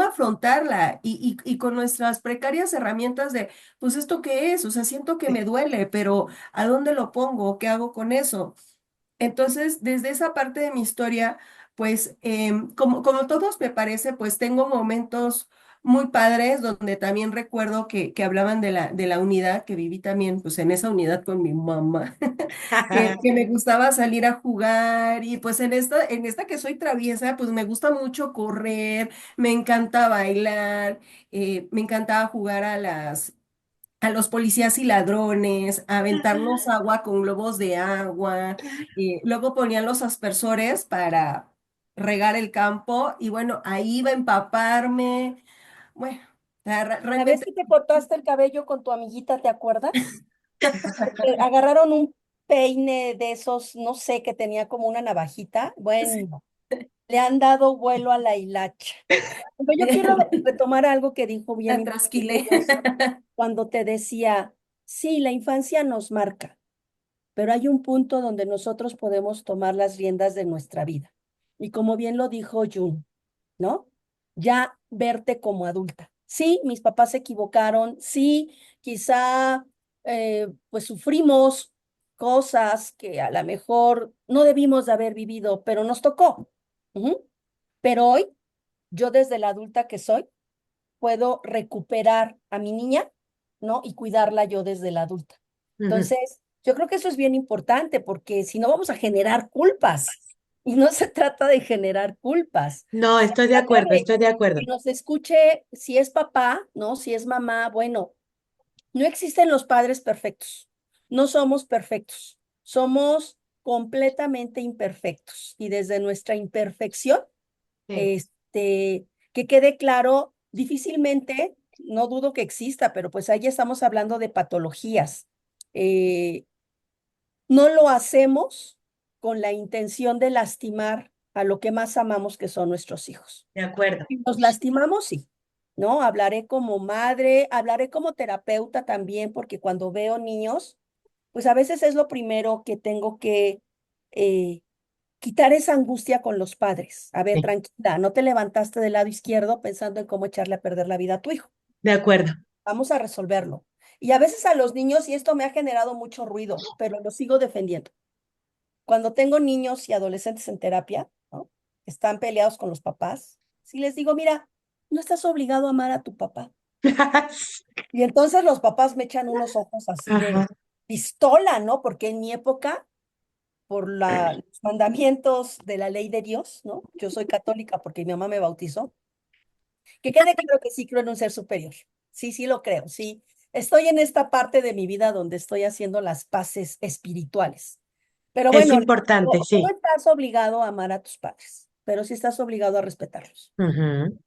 afrontarla y con nuestras precarias herramientas de, pues esto qué es, o sea, siento que me duele, pero ¿a dónde lo pongo? ¿Qué hago con eso? Entonces, desde esa parte de mi historia, pues como todos me parece, pues tengo momentos muy padres donde también recuerdo que hablaban de la unidad, que viví también pues en esa unidad con mi mamá, que me gustaba salir a jugar y pues en esta que soy traviesa, pues me gusta mucho correr, me encanta bailar, me encantaba jugar a los policías y ladrones, a aventarnos agua con globos de agua, luego ponían los aspersores para regar el campo y bueno, ahí iba a empaparme, bueno, o sea, La vez realmente que te cortaste el cabello con tu amiguita, ¿te acuerdas? Agarraron un peine de esos, no sé, que tenía como una navajita. Bueno, le han dado vuelo a la hilacha. Pero yo quiero retomar algo que dijo bien la importante, trasquilé. Rosy, cuando te decía, sí, la infancia nos marca, pero hay un punto donde nosotros podemos tomar las riendas de nuestra vida. Y como bien lo dijo Jun, ¿no? Ya verte como adulta. Sí, mis papás se equivocaron, sí, quizá pues sufrimos cosas que a lo mejor no debimos de haber vivido, pero nos tocó. Ujú. Pero hoy, yo desde la adulta que soy, puedo recuperar a mi niña, ¿no? Y cuidarla yo desde la adulta. Ujú. Entonces, yo creo que eso es bien importante porque si no vamos a generar culpas. Y no se trata de generar culpas. No, Se estoy de trata acuerdo, de estoy de acuerdo. que nos escuche si es papá, ¿no? Si es mamá, bueno, no existen los padres perfectos. No somos perfectos. Somos completamente imperfectos. Y desde nuestra imperfección Sí, que quede claro, difícilmente, no dudo que exista, pero pues ahí estamos hablando de patologías. Eh, no lo hacemos con la intención de lastimar a lo que más amamos, que son nuestros hijos. de acuerdo. Si nos lastimamos, sí, ¿no? Hablaré como madre, hablaré como terapeuta también, porque cuando veo niños, pues a veces es lo primero que tengo que eh, quitar esa angustia con los padres. A ver, Sí, tranquila, no te levantaste del lado izquierdo pensando en cómo echarle a perder la vida a tu hijo. de acuerdo. Vamos a resolverlo. Y a veces a los niños, y esto me ha generado mucho ruido, pero lo sigo defendiendo. Cuando tengo niños y adolescentes en terapia, ¿no? Están peleados con los papás, si les digo, mira, no estás obligado a amar a tu papá. Y entonces los papás me echan unos ojos así Ajá. de pistola, ¿no? Porque en mi época por los mandamientos de la ley de Dios, ¿no? Yo soy católica porque mi mamá me bautizó. Que quede claro que sí creo en un ser superior. Sí, sí lo creo, sí. Estoy en esta parte de mi vida donde estoy haciendo las paces espirituales. Pero Es bueno, importante, no sí. estás obligado a amar a tus padres, pero sí estás obligado a respetarlos. Ujú.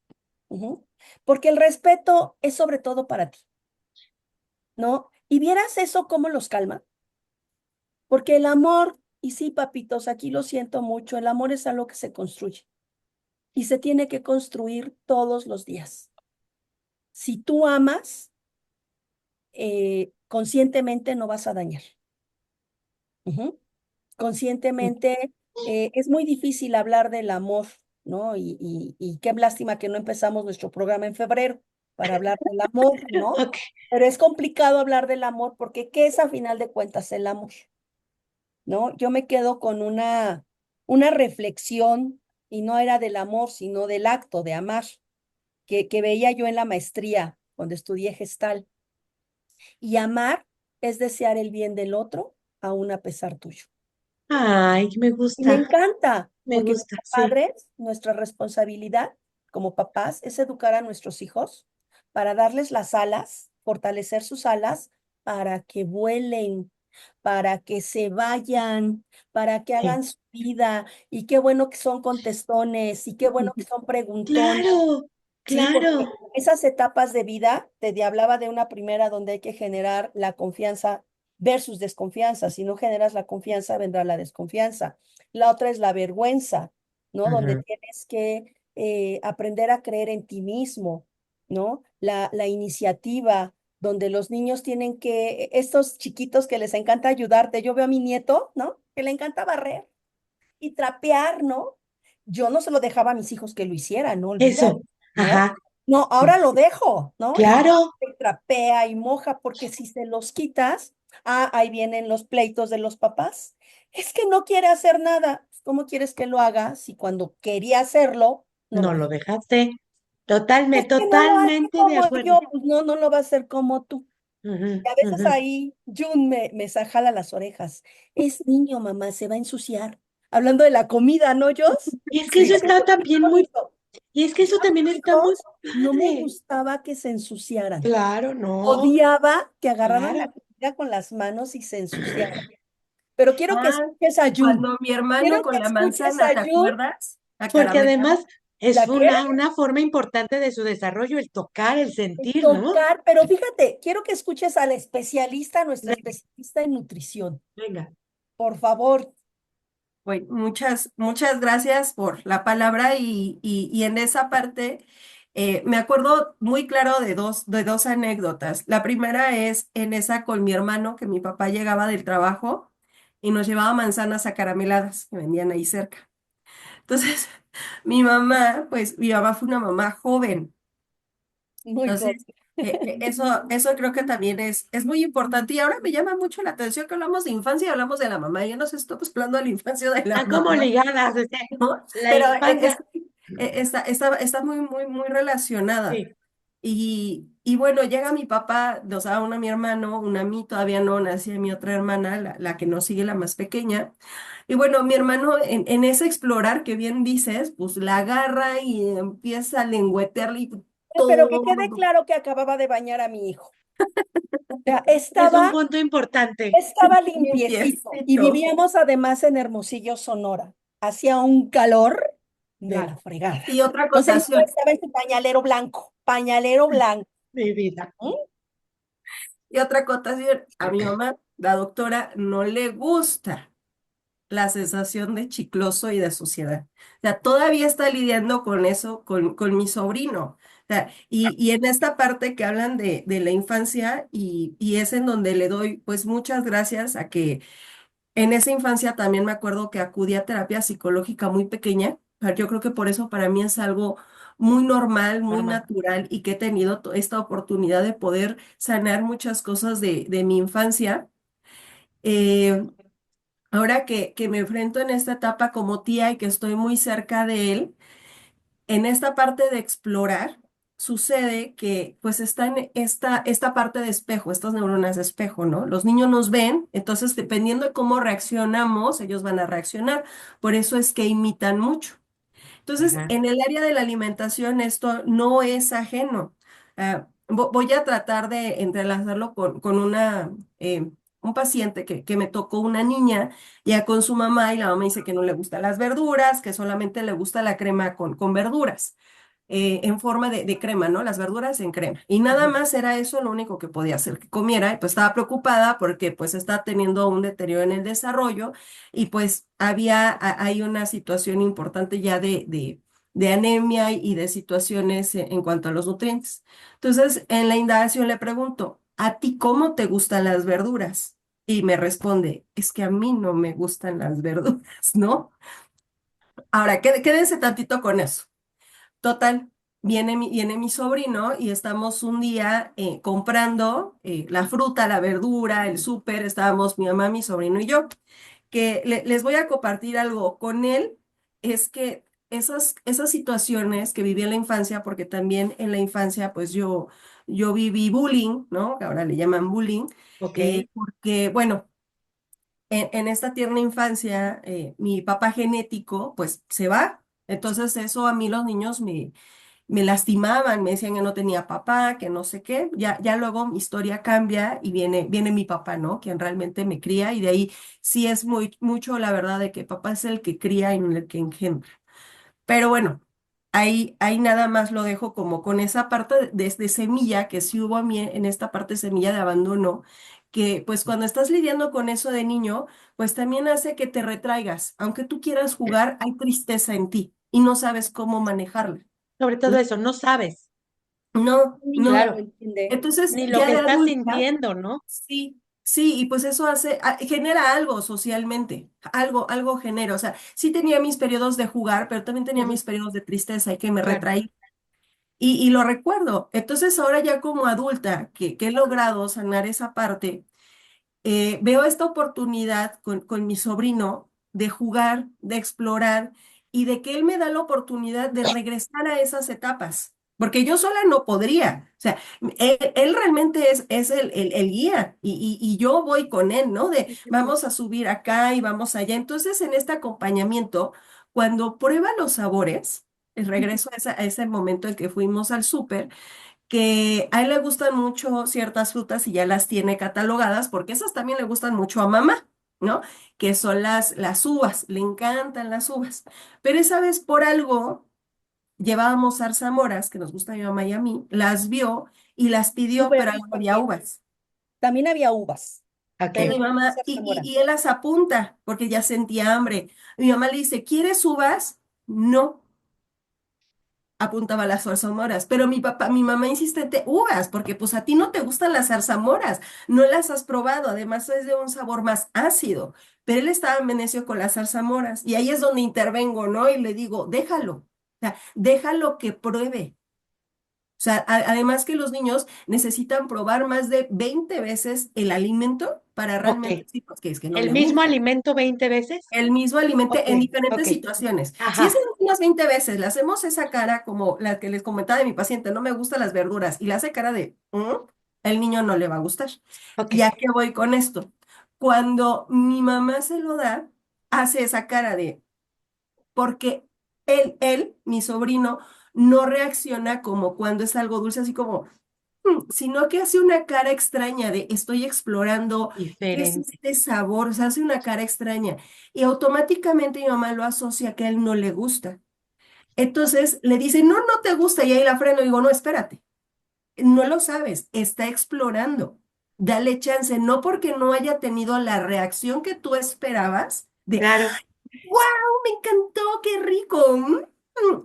Ujú. Porque el respeto es sobre todo para ti, ¿no? Y vieras eso cómo los calma. Porque el amor, y sí, papitos, aquí lo siento mucho, el amor es algo que se construye. Y se tiene que construir todos los días. Si tú amas, conscientemente no vas a dañar. Ujú. Sí. Conscientemente es muy difícil hablar del amor, ¿no? Y qué lástima que no empezamos nuestro programa en febrero para hablar del amor, ¿no? Ok. Pero es complicado hablar del amor porque ¿qué es a final de cuentas el amor? ¿No? Yo me quedo con una reflexión y no era del amor, sino del acto de amar. Que veía yo en la maestría cuando estudié gestal. Y amar es desear el bien del otro, aún a pesar tuyo. Ay, Y me me encanta, porque gusta, como sí. padres, nuestra responsabilidad como papás es educar a nuestros hijos para darles las alas, fortalecer sus alas para que vuelen, para que se vayan, para que Sí. hagan su vida. Y qué bueno que son contestones, y qué bueno que son preguntones. Claro, Sí, porque claro. esas etapas de vida, te hablaba de una primera donde hay que generar la confianza versus desconfianza. Si no generas la confianza, vendrá la desconfianza. La otra es la vergüenza, ¿no? Donde Ujú. tienes que aprender a creer en ti mismo, ¿no? La iniciativa, donde los niños tienen que, estos chiquitos que les encanta ayudarte, yo veo a mi nieto, ¿no? Que le encanta barrer y trapear, ¿no? Yo no se lo dejaba a mis hijos que lo hicieran, no olvida, Eso, ¿no? ajá, No, ahora lo dejo, ¿no? Y claro. trapea y moja, porque si se los quitas, ahí vienen los pleitos de los papás. Es que no quiere hacer nada. ¿Cómo quieres que lo haga si cuando quería hacerlo, no lo No lo dejé? dejaste. Es Totalmente, que no lo hace totalmente de como acuerdo. yo, pues no, no lo va a hacer como tú. Ujú, Y a veces ujú. ahí Jun me jala las orejas. Es niño, mamá, se va a ensuciar. Hablando de la comida, ¿no, Jos? Y es que eso Fíjate, está eso es bien también muy, bonito. y es que eso A también mis está muy hijos no me padre. gustaba que se ensuciaran. Claro, no, Odiaba que agarraran la claro. comida con las manos y se ensuciaran. Pero quiero que Ah, escuches a Jun. cuando mi hermano Quiero con que la escuches a manzana, ¿te Jun. acuerdas? La Porque caramela. además es ¿La qué? una forma importante de su desarrollo, el tocar, el El sentir, ¿no? tocar. Pero fíjate, quiero que escuches a la especialista, nuestra Venga, especialista en nutrición. venga. Por favor. Bueno, muchas gracias por la palabra y en esa parte me acuerdo muy claro de dos anécdotas. La primera es en esa con mi hermano, que mi papá llegaba del trabajo y nos llevaba manzanas acarameladas que vendían ahí cerca. Entonces, mi mamá fue una mamá joven. Muy joven. Entonces, eso creo que también es muy importante. Y ahora me llama mucho la atención que hablamos de infancia y hablamos de la mamá. Ya nos estamos hablando de la infancia de la Están como mamá, ligadas, o sea, ¿no? la Pero infancia. está muy relacionada. Sí. Y bueno, llega mi papá, o sea, una a mi hermano, una a mí, todavía no nacía mi otra hermana, la que nos sigue, la más pequeña. Y bueno, mi hermano en ese explorar que bien dices, pues la agarra y empieza a lengüetearle y Pero que quede todo. claro que acababa de bañar a mi hijo. O sea, Es un punto importante. estaba limpiecito. Y Limpiecito. vivíamos además en Hermosillo, Sonora. Hacía un calor de la Claro, fregada. Y otra Entonces yo acotación, estaba en su pañalero blanco. mi vida. ¿Mm? y otra acotación, a mi mamá, la doctora, no le gusta la sensación de chicloso y de suciedad. O sea, todavía está lidiando con eso, con mi sobrino. O sea, y en esta parte que hablan de la infancia, y es en donde le doy pues muchas gracias a que en esa infancia también me acuerdo que acudí a terapia psicológica muy pequeña. Yo creo que por eso para mí es algo muy normal, muy Normal. natural y que he tenido esta oportunidad de poder sanar muchas cosas de mi infancia. Eh, Ahora que me enfrento en esta etapa como tía y que estoy muy cerca de él, en esta parte de explorar, sucede que pues está en esta parte de espejo, estas neuronas de espejo, ¿no? Los niños nos ven, entonces dependiendo de cómo reaccionamos, ellos van a reaccionar. Por eso es que imitan mucho. Entonces, Ajá. en el área de la alimentación esto no es ajeno. Voy a tratar de entrelazarlo con un paciente que me tocó una niña ya con su mamá y la mamá dice que no le gustan las verduras, que solamente le gusta la crema con verduras en forma de crema, ¿no? Las verduras en crema. Y nada Ujú. más era eso lo único que podía hacer que comiera. Y pues estaba preocupada porque pues está teniendo un deterioro en el desarrollo y pues hay una situación importante ya de anemia y de situaciones en cuanto a los nutrientes. Entonces, en la indagación le pregunto, ¿a ti cómo te gustan las verduras? Y me responde, es que a mí no me gustan las verduras, ¿no? Ahora, quédense tantito con eso. Total, viene mi sobrino y estamos un día comprando la fruta, la verdura, el súper, estábamos mi mamá, mi sobrino y yo, que les voy a compartir algo con él, es que esas situaciones que viví en la infancia, porque también en la infancia pues yo viví bullying, ¿no? Que ahora le llaman bullying, Ok. porque bueno, en esta tierna infancia mi papá genético pues se va. Entonces eso a mí los niños me lastimaban, me decían que no tenía papá, que no sé qué. Ya luego mi historia cambia y viene mi papá, ¿no? Quien realmente me cría y de ahí sí es mucho la verdad de que papá es el que cría y no el que engendra. Pero bueno, ahí nada más lo dejo como con esa parte de semilla que sí hubo a mí en esta parte semilla de abandono, que pues cuando estás lidiando con eso de niño, pues también hace que te retraigas. Aunque tú quieras jugar, hay tristeza en ti y no sabes cómo manejarla. Sobre todo Entonces, eso, no sabes, no, Un niño no no. lo claro, entiende. Entonces, ni lo ya que de estás adulta, sintiendo, ¿no? sí, sí, y pues eso hace, genera algo socialmente, algo genera. O sea, sí tenía mis periodos de jugar, pero también tenía Ujú, mis periodos de tristeza y que me claro. retraí. Y lo recuerdo. Entonces, ahora ya como adulta, que he logrado sanar esa parte, veo esta oportunidad con mi sobrino de jugar, de explorar y de que él me da la oportunidad de regresar a esas etapas, porque yo sola no podría. O sea, él realmente es el guía y yo voy con él, ¿no? De Sí, sí, sí. vamos a subir acá y vamos allá. Entonces, en este acompañamiento, cuando prueba los sabores, regreso a ese momento en que fuimos al súper, que a él le gustan mucho ciertas frutas y ya las tiene catalogadas, porque esas también le gustan mucho a mamá, ¿no? Que son las uvas, le encantan las uvas. Pero esa vez por algo llevábamos zarzamoras, que nos gusta a mi mamá y a mí, las vio y las pidió, Súper pero ahí no rico había también. uvas. También había uvas, Y pero Ok. mi no mamá, zarzamora. y él las apunta, porque ya sentía hambre. Mi mamá le dice, ¿quieres uvas? No. Apuntaba las zarzamoras, pero mi mamá insistente, uvas, porque pues a ti no te gustan las zarzamoras, no las has probado, además es de un sabor más ácido, pero él estaba en necio con las zarzamoras y ahí es donde intervengo, ¿no? Y le digo, déjalo, o sea, déjalo que pruebe. O sea, además que los niños necesitan probar más de 20 veces el alimento para Ok. realmente decir, pues que es que no ¿El le mismo gusta. alimento 20 veces? El mismo alimento Ok, en ok. diferentes situaciones. Si es Ajá. unas 20 veces, le hacemos esa cara como la que les comentaba de mi paciente, no me gustan las verduras, y le hace cara de, el niño no le va a gustar. Ok. ¿Ya que voy con esto? Cuando mi mamá se lo da, hace esa cara de, porque mi sobrino, no reacciona como cuando es algo dulce, así como, sino que hace una cara extraña de estoy explorando, ¿qué es Diferente. este sabor? O sea, hace una cara extraña. Y automáticamente mi mamá lo asocia a que a él no le gusta. Entonces le dice, no, no te gusta. Y ahí la freno y digo, no, espérate, no lo sabes, está explorando. Dale chance, no porque no haya tenido la reacción que tú esperabas de Claro. ¡wow! Me encantó, qué rico.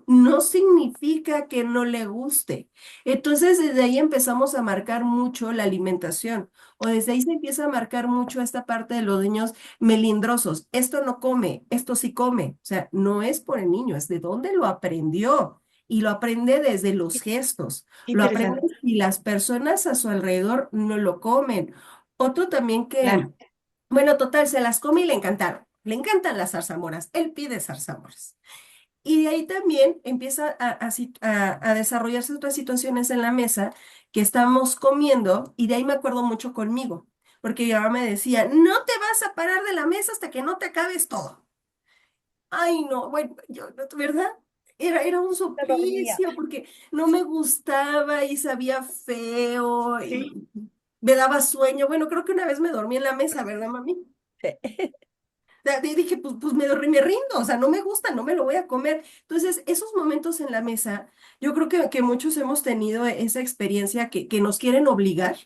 No significa que no le guste. Entonces, desde ahí empezamos a marcar mucho la alimentación, o desde ahí se empieza a marcar mucho esta parte de los niños melindrosos. Esto no come, esto sí come. O sea, no es por el niño, es de dónde lo aprendió. Y lo aprende desde los gestos. Qué Lo aprende interesante. si las personas a su alrededor no lo comen. Otro también que Claro. bueno, total, se las come y le encantaron. Le encantan las zarzamoras. Él pide zarzamoras. Y de ahí también empieza a desarrollarse otras situaciones en la mesa que estamos comiendo. Y de ahí me acuerdo mucho conmigo. Porque mi mamá me decía, no te vas a parar de la mesa hasta que no te acabes todo. Ay, no, bueno, yo, ¿verdad? Era un Se dormía. suplicio porque no me gustaba y sabía feo Sí. y me daba sueño. Bueno, creo que una vez me dormí en la mesa, ¿verdad, mami? Sea, dije, pues me rindo, o sea, no me gusta, no me lo voy a comer. Entonces, esos momentos en la mesa, yo creo que muchos hemos tenido esa experiencia que nos quieren obligar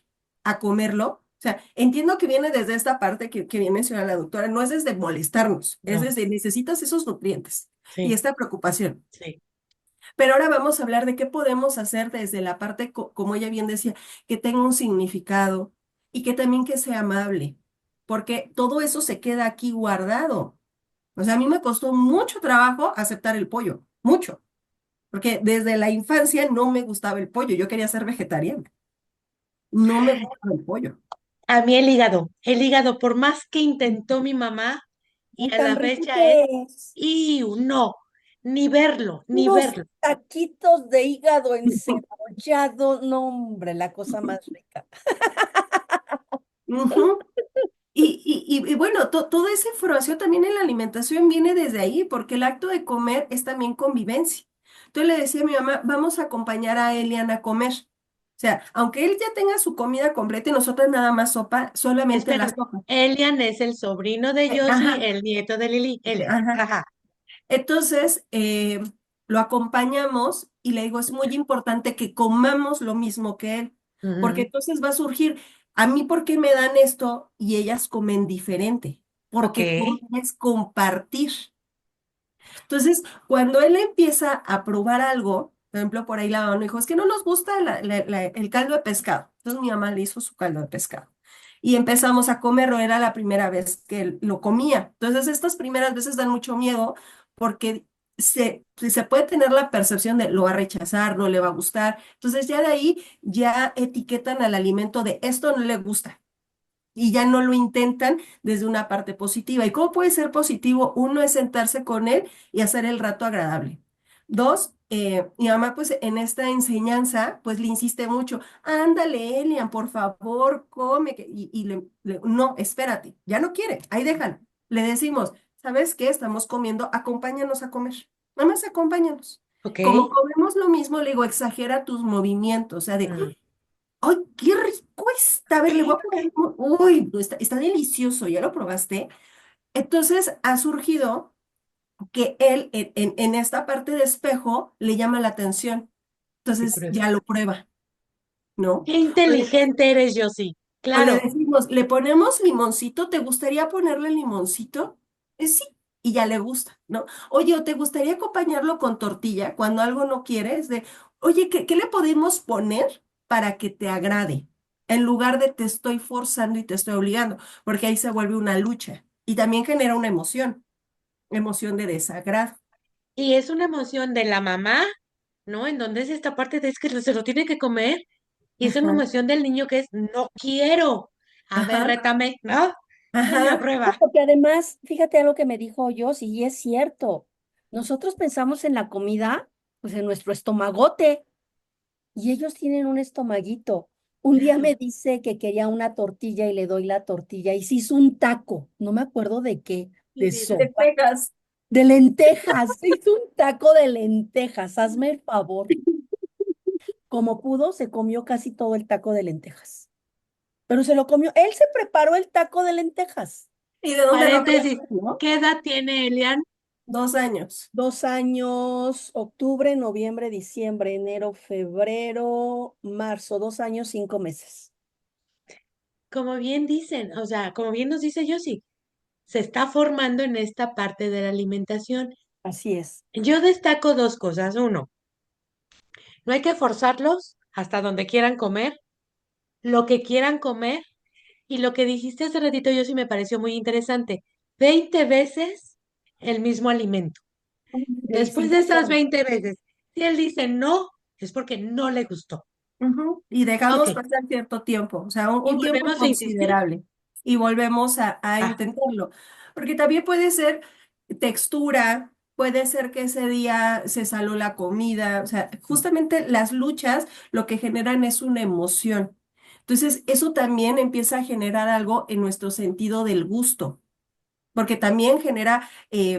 a comerlo. O sea, entiendo que viene desde esta parte que bien menciona la doctora, no es desde molestarnos, es No. desde necesitas esos nutrientes y Sí, esta preocupación. sí. Pero ahora vamos a hablar de qué podemos hacer desde la parte, como ella bien decía, que tenga un significado y que también que sea amable, porque todo eso se queda aquí guardado. O sea, a mí me costó mucho trabajo aceptar el pollo, mucho, porque desde la infancia no me gustaba el pollo, yo quería ser vegetariana, no me gustaba el pollo. A mí el hígado, por más que intentó mi mamá, y a Tan la rico fecha es, que es. y no, ni verlo, ni Unos verlo. taquitos de hígado encebollado. No, hombre, la cosa más rica. Ujú. Y bueno, toda esa información también en la alimentación viene desde ahí, porque el acto de comer es también convivencia. Entonces le decía a mi mamá, vamos a acompañar a Elian a comer. O sea, aunque él ya tenga su comida completa y nosotros nada más sopa, solamente la Espérame, sopa. Elian es el sobrino de Josie, Ajá, el nieto de Lili, Elian. ajá. Ajá. Entonces, lo acompañamos y le digo, es muy importante que comamos lo mismo que él, porque Ujú. entonces va a surgir, a mí, ¿por qué me dan esto y ellas comen diferente? Ok. Porque comer es compartir. Entonces, cuando él empieza a probar algo, por ejemplo, por ahí la mamá me dijo, es que no nos gusta el caldo de pescado. Entonces mi mamá le hizo su caldo de pescado. Y empezamos a comerlo, era la primera vez que él lo comía. Entonces, estas primeras veces dan mucho miedo porque se puede tener la percepción de lo va a rechazar, no le va a gustar. Entonces, ya de ahí ya etiquetan al alimento de esto no le gusta y ya no lo intentan desde una parte positiva. ¿Y cómo puede ser positivo? Uno es sentarse con él y hacer el rato agradable. Dos, mi mamá pues en esta enseñanza pues le insiste mucho, ándale, Elian, por favor, come, no, espérate, ya no quiere, ahí déjalo. Le decimos, ¿sabes qué? Estamos comiendo, acompáñanos a comer, nada más acompáñanos. Ok. Como comemos lo mismo, le digo, exagera tus movimientos, o sea, de, Mm. ¡ay, qué rico está! A ver, le voy a poner. Uy, no, está delicioso, ¿ya lo probaste? Entonces ha surgido que él en esta parte de espejo le llama la atención. Qué Entonces curioso. ya lo prueba, ¿no? Qué O le, inteligente eres, Josie. o le Claro. decimos, ¿le ponemos limoncito? ¿Te gustaría ponerle limoncito? Sí, y ya le gusta, ¿no? Oye, ¿o te gustaría acompañarlo con tortilla cuando algo no quieres? De, oye, ¿qué le podemos poner para que te agrade? En lugar de te estoy forzando y te estoy obligando, porque ahí se vuelve una lucha y también genera una emoción de desagrado. Y es una emoción de la mamá, ¿no? En donde es esta parte de es que se lo tiene que comer. Y es una Ajá, emoción del niño que es no quiero. A ver, ajá, rétame, ¿no? Ponme a ajá. No, prueba. porque además, fíjate algo que me dijo yo, y es cierto. Nosotros pensamos en la comida, pues en nuestro estomagote, y ellos tienen un estomaguito. Un día Claro. me dice que quería una tortilla y le doy la tortilla y se hizo un taco, no me acuerdo de qué, Y de mira. Te sopa, pegas. de lentejas, se hizo un taco de lentejas, hazme el favor. Como pudo, se comió casi todo el taco de lentejas, pero se lo comió, él se preparó el taco de lentejas. ¿Y de dónde lo Paréntesis. creas, no? ¿Qué edad tiene Elian? 2 años. 2 años, octubre, noviembre, diciembre, enero, febrero, marzo, 2 años, 5 meses. Como bien dicen, o sea, como bien nos dice Josie, se está formando en esta parte de la alimentación. Así es. Yo destaco dos cosas. Uno, no hay que forzarlos hasta donde quieran comer, lo que quieran comer. Y lo que dijiste hace ratito, yo sí me pareció muy interesante. 20 veces el mismo alimento. De Después de distintas esas formas. 20 veces, si él dice no, es porque no le gustó. Ujú. Y Ok. dejamos pasar cierto tiempo, o sea, Y un tiempo volvemos a insistir. considerable, y volvemos a Ah, intentarlo. Porque también puede ser textura, puede ser que ese día se saló la comida, o sea, justamente las luchas lo que generan es una emoción. Entonces, eso también empieza a generar algo en nuestro sentido del gusto, porque también genera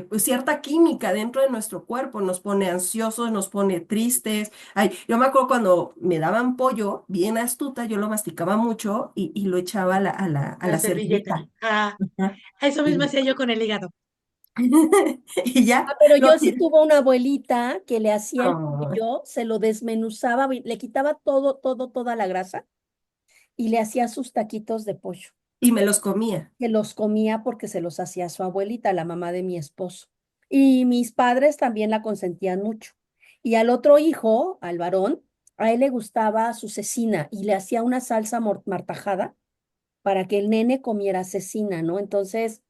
pues cierta química dentro de nuestro cuerpo, nos pone ansiosos, nos pone tristes. Ay, yo me acuerdo cuando me daban pollo, bien astuta, yo lo masticaba mucho y lo echaba a la la servilleta. servilleta. Ah, Ajá. eso mismo Y, hacía yo con el hígado. y ya, Pero lo yo sí tiré. tuve una abuelita que le hacía el Ay, pollo, se lo desmenuzaba, le quitaba todo, todo, toda la grasa y le hacía sus taquitos de pollo, y me los comía. que los comía porque se los hacía su abuelita, la mamá de mi esposo. Y mis padres también la consentían mucho. Y al otro hijo, al varón, a él le gustaba su cecina y le hacía una salsa martajada para que el nene comiera cecina, ¿no? Entonces,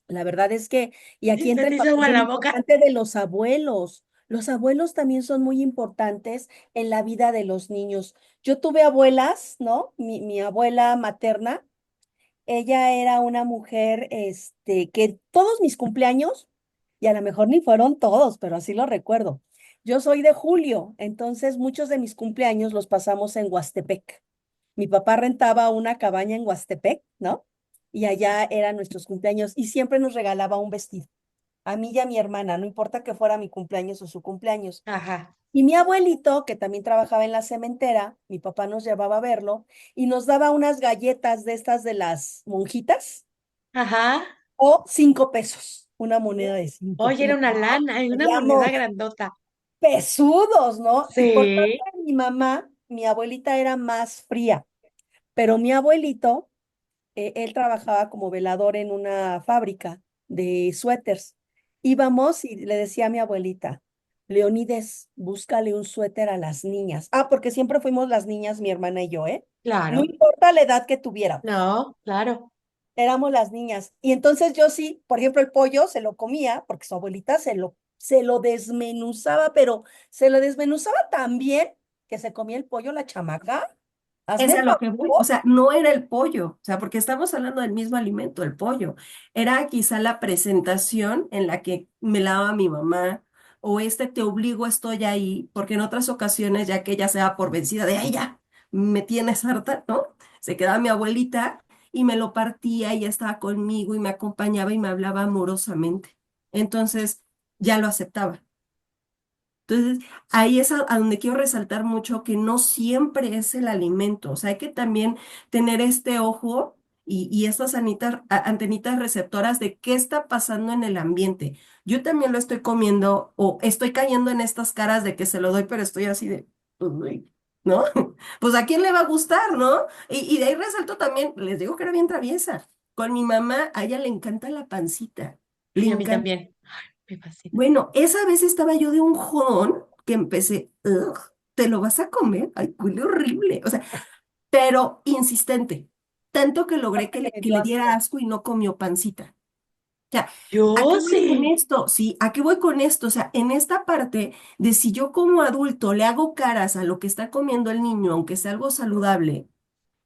la verdad es que, y aquí Se entra te el hizo papel agua bien la boca. importante de los abuelos. Los abuelos también son muy importantes en la vida de los niños. Yo tuve abuelas, ¿no? Mi abuela materna, ella era una mujer, que todos mis cumpleaños, y a lo mejor ni fueron todos, pero así lo recuerdo. Yo soy de julio, entonces muchos de mis cumpleaños los pasamos en Huastepec. Mi papá rentaba una cabaña en Huastepec, ¿no? Y allá eran nuestros cumpleaños y siempre nos regalaba un vestido. A mí y a mi hermana, no importa que fuera mi cumpleaños o su cumpleaños. Ajá, Y mi abuelito, que también trabajaba en la cementera, mi papá nos llevaba a verlo y nos daba unas galletas de estas de las monjitas ajá. o 5 pesos, una moneda de cinco, Oye, que era nos una lana y una moneda queríamos. grandota. pesudos, ¿no? Y por parte Sí, de mi mamá, mi abuelita era más fría, pero mi abuelito, él trabajaba como velador en una fábrica de suéteres. Íbamos y le decía a mi abuelita, Leonides, búscale un suéter a las niñas. Ah, porque siempre fuimos las niñas, mi hermana y yo, ¿eh? No claro. importa la edad que tuviéramos, No, claro. éramos las niñas. Y entonces yo sí, por ejemplo, el pollo se lo comía, porque su abuelita se lo desmenuzaba, pero se lo desmenuzaba tan bien que se comía el pollo la chamaca. Hazme Es el a lo que voy. O favor. sea, no era el pollo, o sea, porque estamos hablando del mismo alimento, el pollo. Era quizá la presentación en la que me lava mi mamá, o este te obligo, estoy ahí, porque en otras ocasiones, ya que ella se da por vencida de, ay, ya, me tienes harta, ¿no? Se quedaba mi abuelita y me lo partía y ya estaba conmigo y me acompañaba y me hablaba amorosamente. Entonces, ya lo aceptaba. Entonces, ahí es a donde quiero resaltar mucho que no siempre es el alimento, o sea, hay que también tener este ojo y estas antenitas receptoras de qué está pasando en el ambiente. Yo también lo estoy comiendo o estoy cayendo en estas caras de que se lo doy, pero estoy así de, "Uy", ¿no? Pues a quién le va a gustar, ¿no? Y de ahí resalto también, les digo que era bien traviesa. Con mi mamá, a ella le encanta la pancita, le Y a mí encanta. también. Ay, me fascina. Bueno, esa vez estaba yo de un jodón que empecé, "Ugh, ¿te lo vas a comer? Ay, huele horrible". O sea, pero insistente. Tanto que logré que Le que dio le diera asco. asco y no comió pancita. O sea, ¿a qué Yo voy con sí. esto? Sí, ¿a qué voy con esto? O sea, en esta parte de si yo como adulto le hago caras a lo que está comiendo el niño, aunque sea algo saludable,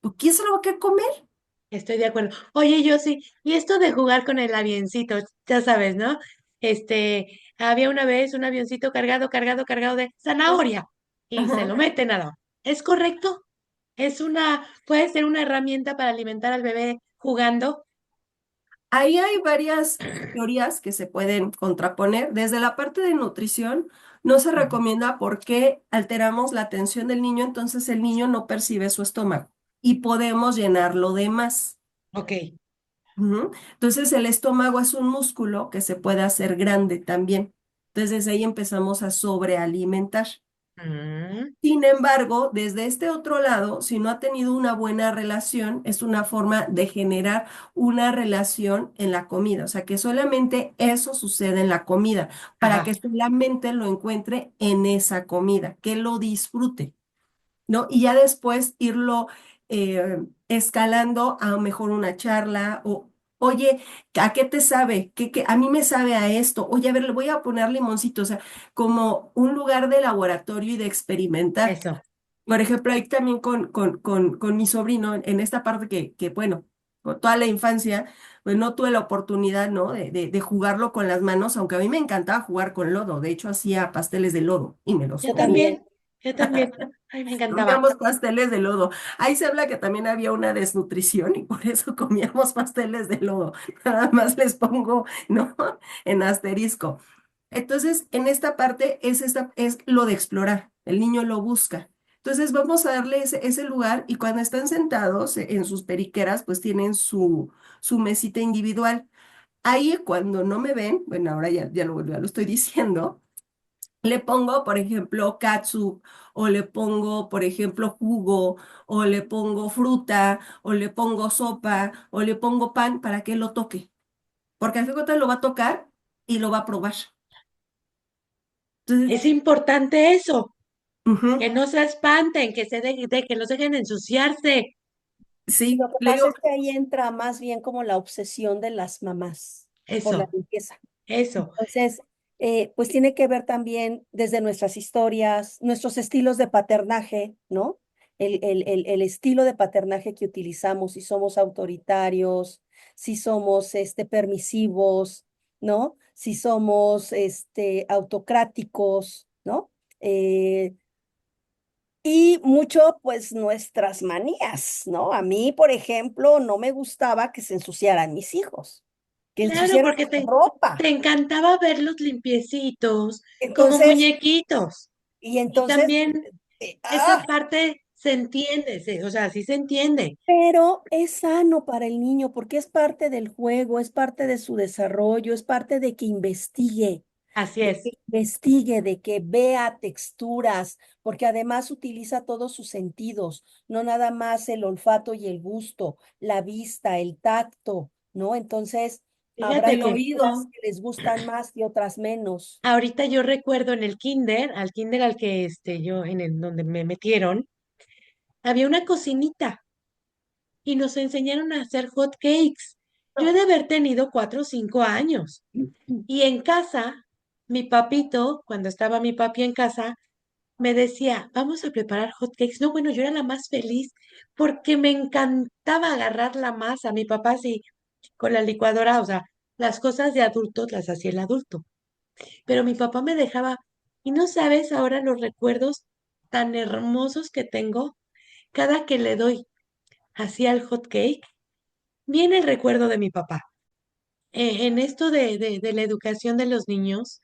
pues ¿quién se lo va a querer comer? Estoy de acuerdo. Oye, yo sí. Y esto de jugar con el avioncito, ya sabes, ¿no? Había una vez un avioncito cargado de zanahoria y se Ajá. lo meten a la. ¿Es correcto? Puede ser una herramienta para alimentar al bebé jugando. Ahí hay varias teorías que se pueden contraponer. Desde la parte de nutrición, no se Ujú. recomienda porque alteramos la atención del niño, entonces el niño no percibe su estómago y podemos llenarlo de más. Ok. Ujú. Entonces el estómago es un músculo que se puede hacer grande también. Entonces desde ahí empezamos a sobrealimentar. Mm, Sin embargo, desde este otro lado, si no ha tenido una buena relación, es una forma de generar una relación en la comida. O sea, que solamente eso sucede en la comida, para ajá. que solamente lo encuentre en esa comida, que lo disfrute, ¿no? Y ya después irlo escalando a lo mejor una charla o, oye, ¿a qué te sabe? A mí me sabe a esto. Oye, a ver, le voy a poner limoncito. O sea, como un lugar de laboratorio y de experimentar. Eso. Por ejemplo, ahí también con mi sobrino, en esta parte bueno, por toda la infancia, pues no tuve la oportunidad, ¿no? De jugarlo con las manos, aunque a mí me encantaba jugar con lodo. De hecho, hacía pasteles de lodo y me los Yo comía. También. también. Yo también. Ay, me encantaba. Comíamos pasteles de lodo. Ahí se habla que también había una desnutrición y por eso comíamos pasteles de lodo. Nada más les pongo, ¿no? En asterisco. Entonces, en esta parte es lo de explorar. El niño lo busca. Entonces, vamos a darle ese lugar y cuando están sentados en sus periqueras, pues tienen su mesita individual. Ahí, cuando no me ven, bueno, ahora ya lo estoy diciendo. Le pongo, por ejemplo, catsup, o le pongo, por ejemplo, jugo, o le pongo fruta, o le pongo sopa, o le pongo pan para que lo toque. Porque al fin y al cabo lo va a tocar y lo va a probar. Entonces, Es importante eso. Que ujú, no se espanten, que los dejen ensuciarse. sí, Lo que le pasa digo, es que ahí entra más bien como la obsesión de las mamás por la Eso, limpieza. eso. Entonces, pues tiene que ver también desde nuestras historias, nuestros estilos de paternaje, ¿no? El estilo de paternaje que utilizamos, si somos autoritarios, si somos permisivos, ¿no? Si somos autocráticos, ¿no? Eh, y mucho, pues, nuestras manías, ¿no? A mí, por ejemplo, no me gustaba que se ensuciaran mis hijos, que Claro, ensuciaran porque mi ropa. te encantaba verlos limpiecitos, como Entonces, muñequitos. y Y entonces, también eh, esa ah, parte se entiende, o sea, sí se entiende. pero es sano para el niño porque es parte del juego, es parte de su desarrollo, es parte de que investigue. Así de es. que investigue, de que vea texturas, porque además utiliza todos sus sentidos, no nada más el olfato y el gusto, la vista, el tacto, ¿no? Entonces, habrá Fíjate El que texturas oído. que les gustan más y otras menos. ahorita yo recuerdo en el kinder, al kinder al que yo en el donde me metieron, había una cocinita y nos enseñaron a hacer hot cakes. Yo he de haber tenido 4 o 5 años. Y en casa, mi papito, cuando estaba mi papi en casa, me decía, vamos a preparar hot cakes. No, bueno, yo era la más feliz porque me encantaba agarrar la masa. Mi papá sí, con la licuadora, o sea, las cosas de adultos las hacía el adulto. Pero mi papá me dejaba, y no sabes ahora los recuerdos tan hermosos que tengo cada que le doy hacia el hot cake. Viene el recuerdo de mi papá. En esto de la educación de los niños,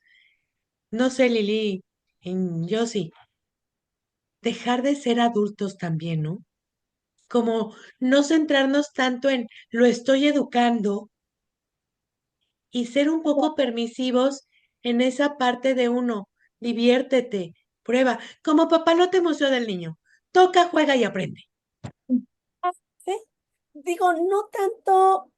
no sé, Lili, yo sí, dejar de ser adultos también, ¿no? Como no centrarnos tanto en lo estoy educando y ser un poco permisivos en esa parte de uno, diviértete, prueba, como papalote museo del niño, toca, juega y aprende. ¿Sí? Digo, no tanto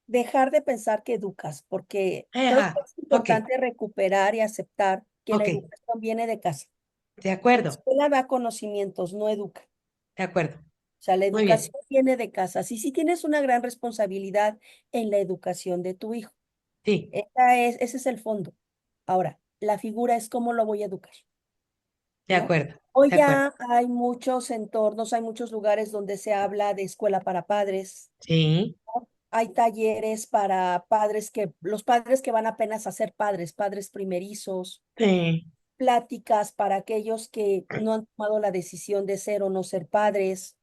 dejar de pensar que educas, porque creo que Ajá, es ok, importante recuperar y aceptar que la ok, educación viene de casa. de La acuerdo, escuela da conocimientes, no educa. de acuerdo, O sea, la muy bien, educación viene de casa. Sí, sí tienes una gran responsabilidad en la educación de tu hijo. sí, Ese es el fondo. Ahora, la figura es cómo lo voy a educar, de ¿no? acuerdo, Hoy de acuerdo, ya hay muchos entornos, hay muchos lugares donde se habla de escuela para padres. sí, Hay talleres para padres los padres que van apenas a ser padres, padres primerizos, sí, pláticas para aquellos que no han tomado la decisión de ser o no ser padres.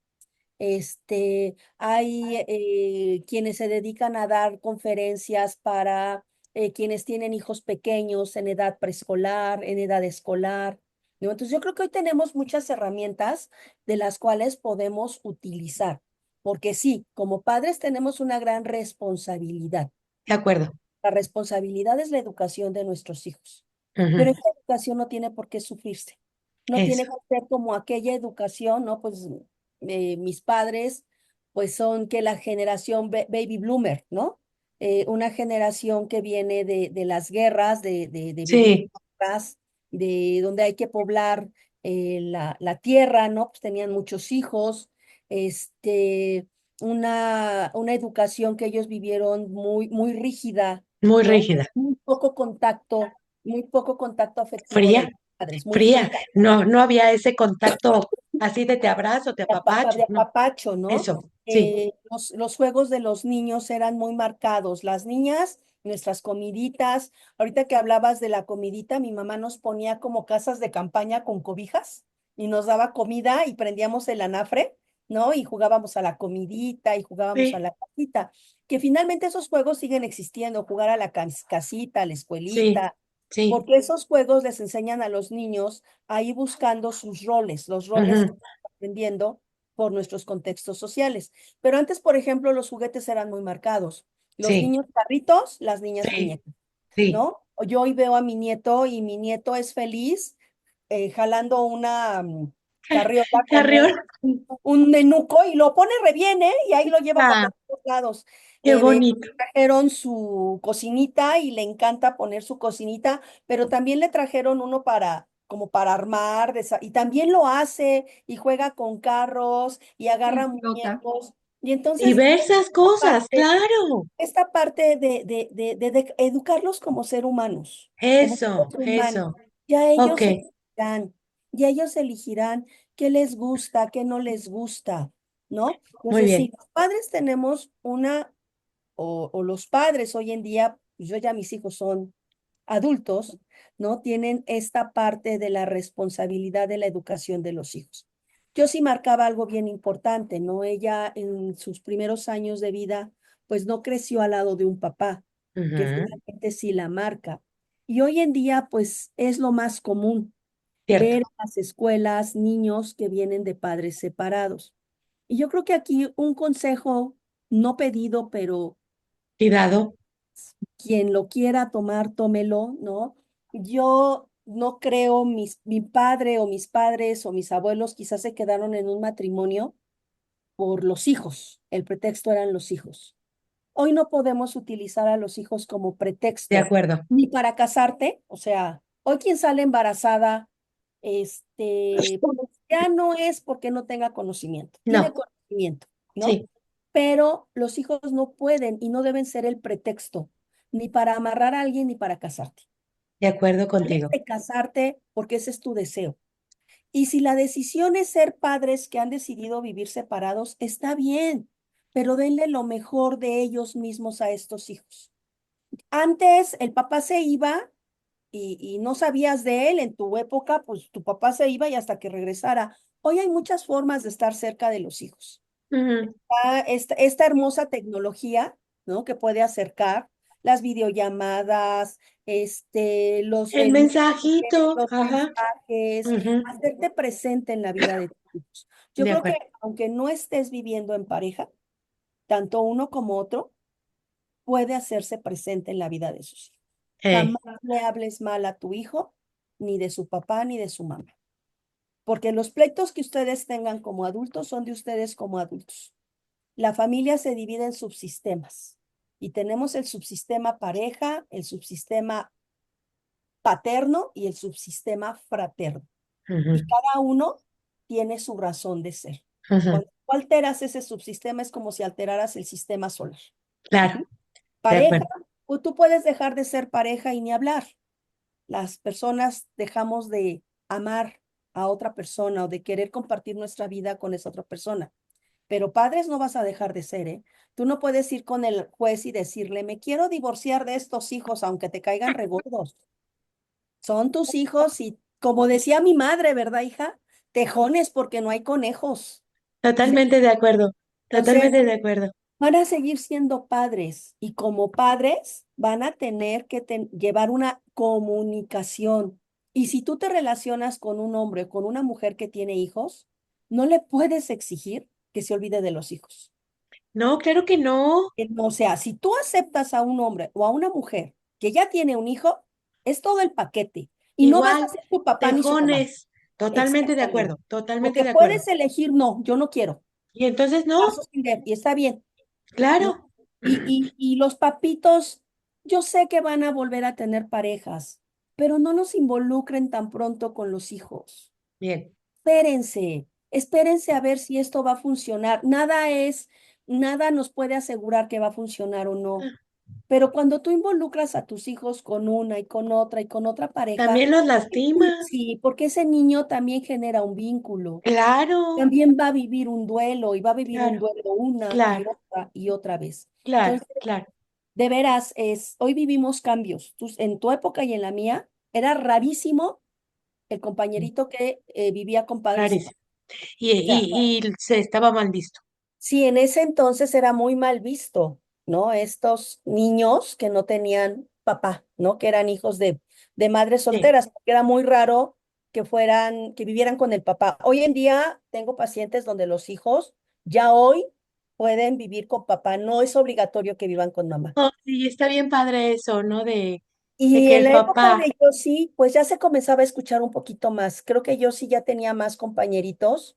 Hay quienes se dedican a dar conferencias para quienes tienen hijos pequeños en edad preescolar, en edad escolar, ¿no? Entonces yo creo que hoy tenemos muchas herramientas de las cuales podemos utilizar, porque sí, como padres tenemos una gran responsabilidad. de acuerdo, La responsabilidad es la educación de nuestros hijos, pero ujú, esta educación no tiene por qué sufrirse. No eso, tiene que ser como aquella educación, ¿no? Pues mis padres, pues son que la generación baby bloomer, ¿no? Una generación que viene de las guerras, de vivir sí, guerras, de donde hay que poblar la tierra, ¿no? Pues tenían muchos hijos, este, una educación que ellos vivieron muy, muy rígida, muy ¿no? rígida, Muy poco contacto afectivo de fría, los padres, muy fría, fría, no, no había ese contacto así de te abrazo, te apapacho, de no, apapacho, ¿no? eso, sí, Los juegos de los niños eran muy marcados. Las niñas, nuestras comiditas, ahorita que hablabas de la comidita, mi mamá nos ponía como casas de campaña con cobijas y nos daba comida y prendíamos el anafre, ¿no? Y jugábamos a la comidita y jugábamos a sí, la casita, que finalmente esos juegos siguen existiendo, jugar a la casita, a la sí, escuelita, sí, porque esos juegos les enseñan a los niños a ir buscando sus roles, los roles que ujú, están aprendiendo por nuestros contextos sociales. Pero antes, por ejemplo, los juguetes eran muy marcados. Los sí, niños carritos, las niñas sí, muñecas, sí, ¿no? Yo hoy veo a mi nieto y mi nieto es feliz jalando una carriola con Carrión, un nenuco y lo pone re bien, ¿eh? Y ahí lo lleva para ah, todos lados. qué bonito, Trajeron su cocinita y le encanta poner su cocinita, pero también le trajeron uno como para armar, y también lo hace y juega con carros y agarra Sí, flota. muñecos. Y entonces, diversas cosas, claro, esta parte de educarlos como ser humanos, como eso, seres humanos, eso, ya ok, ellos elegirán, ya ellos elegirán qué les gusta, qué no les gusta, ¿no? muy Entonces, bien, si los padres tenemos o los padres hoy en día, pues yo ya mis hijos son adultos, ¿no? Tienen esta parte de la responsabilidad de la educación de los hijos. Yo sí marcaba algo bien importante, ¿no? Ella en sus primeros años de vida, pues no creció al lado de un papá, que ujú, finalmente sí la marca. Y hoy en día, pues es lo más común ver cierto, en las escuelas niños que vienen de padres separados. Y yo creo que aquí un consejo no pedido, pero cuidado, quien lo quiera tomar, tómelo, ¿no? Yo no creo, mi padre o mis padres o mis abuelos quizás se quedaron en un matrimonio por los hijos. El pretexto eran los hijos. Hoy no podemos utilizar a los hijos como De pretexto, acuerdo. ni para casarte, o sea, hoy quien sale embarazada, pues ya no es porque no tenga conocimiento, tiene No, conocimiento, ¿no? sí, Pero los hijos no pueden y no deben ser el pretexto, ni para amarrar a alguien ni para casarte. de acuerdo Debes contigo. de casarte porque ese es tu deseo. Y si la decisión es ser padres que han decidido vivir separados, está bien, pero denle lo mejor de ellos mismos a estos hijos. Antes el papá se iba y no sabías de él. En tu época, pues tu papá se iba y hasta que regresara. Hoy hay muchas formas de estar cerca de los hijos. Ujú. Esta hermosa tecnología, ¿no? Que puede acercar las videollamadas, El mensajito, los ajá. mensajes, Ujú. hacerte presente en la vida de tus hijos. Yo De creo que acuerdo. aunque no estés viviendo en pareja, tanto uno como otro puede hacerse presente en la vida de sus hijos. Jamás le hables mal a tu hijo, ni de su papá, ni de su mamá, porque los pleitos que ustedes tengan como adultos son de ustedes como adultos. La familia se divide en subsistemas y tenemos el subsistema pareja, el subsistema paterno y el subsistema fraterno. Y Ujú, cada uno tiene su razón de ser. ujú. Cuando tú alteras ese subsistema es como si alteraras el sistema solar. Claro, Ujú. de Pareja, acuerdo. pues tú puedes dejar de ser pareja y ni hablar. Las personas dejamos de amar a otra persona o de querer compartir nuestra vida con esa otra persona. Pero padres no vas a dejar de ser, ¿eh? Tú no puedes ir con el juez y decirle, me quiero divorciar de estos hijos, aunque te caigan regordos. Son tus hijos y, como decía mi madre, ¿verdad, hija? Tejones porque no hay conejos. Y Totalmente de acuerdo. entonces Totalmente de acuerdo. van a seguir siendo padres y como padres van a tener que llevar una comunicación. Y si tú te relacionas con un hombre o con una mujer que tiene hijos, no le puedes exigir que se olvide de los hijos. No, claro que no. O sea, si tú aceptas a un hombre o a una mujer que ya tiene un hijo, es todo el paquete. Y no vas a Igual, ser tu papá ni su mamá. tejones. Totalmente de Exactamente. acuerdo. Totalmente Porque de acuerdo. puedes elegir, no, yo no quiero. Y entonces, no, Paso sin ver, y está bien, ¿no? claro. Y los papitos, yo sé que van a volver a tener parejas, pero no nos involucren tan pronto con los hijos. Bien. Espérense, espérense a ver si esto va a funcionar. Nada nos puede asegurar que va a funcionar o no. Pero cuando tú involucras a tus hijos con una y con otra pareja, También los lastimas. sí, porque ese niño también genera un vínculo, Claro, también va a vivir un duelo y va a vivir un claro, duelo una claro, y otra vez. claro, Entonces, claro. de veras, hoy vivimos cambios. En tu época y en la mía, era rarísimo el compañerito que vivía con padres separados. Rarísimo. Y, O sea, y se estaba mal visto. sí, en ese entonces era muy mal visto, ¿no? Estos niños que no tenían papá, ¿no? Que eran hijos de madres Sí. solteras, porque era muy raro que vivieran con el papá. Hoy en día tengo pacientes donde los hijos ya hoy pueden vivir con papá, no es obligatorio que vivan con mamá. Oh, sí, está bien padre eso, ¿no? De Y que en el la época papá, de yo sí, pues ya se comenzaba a escuchar un poquito más. Creo que yo sí ya tenía más compañeritos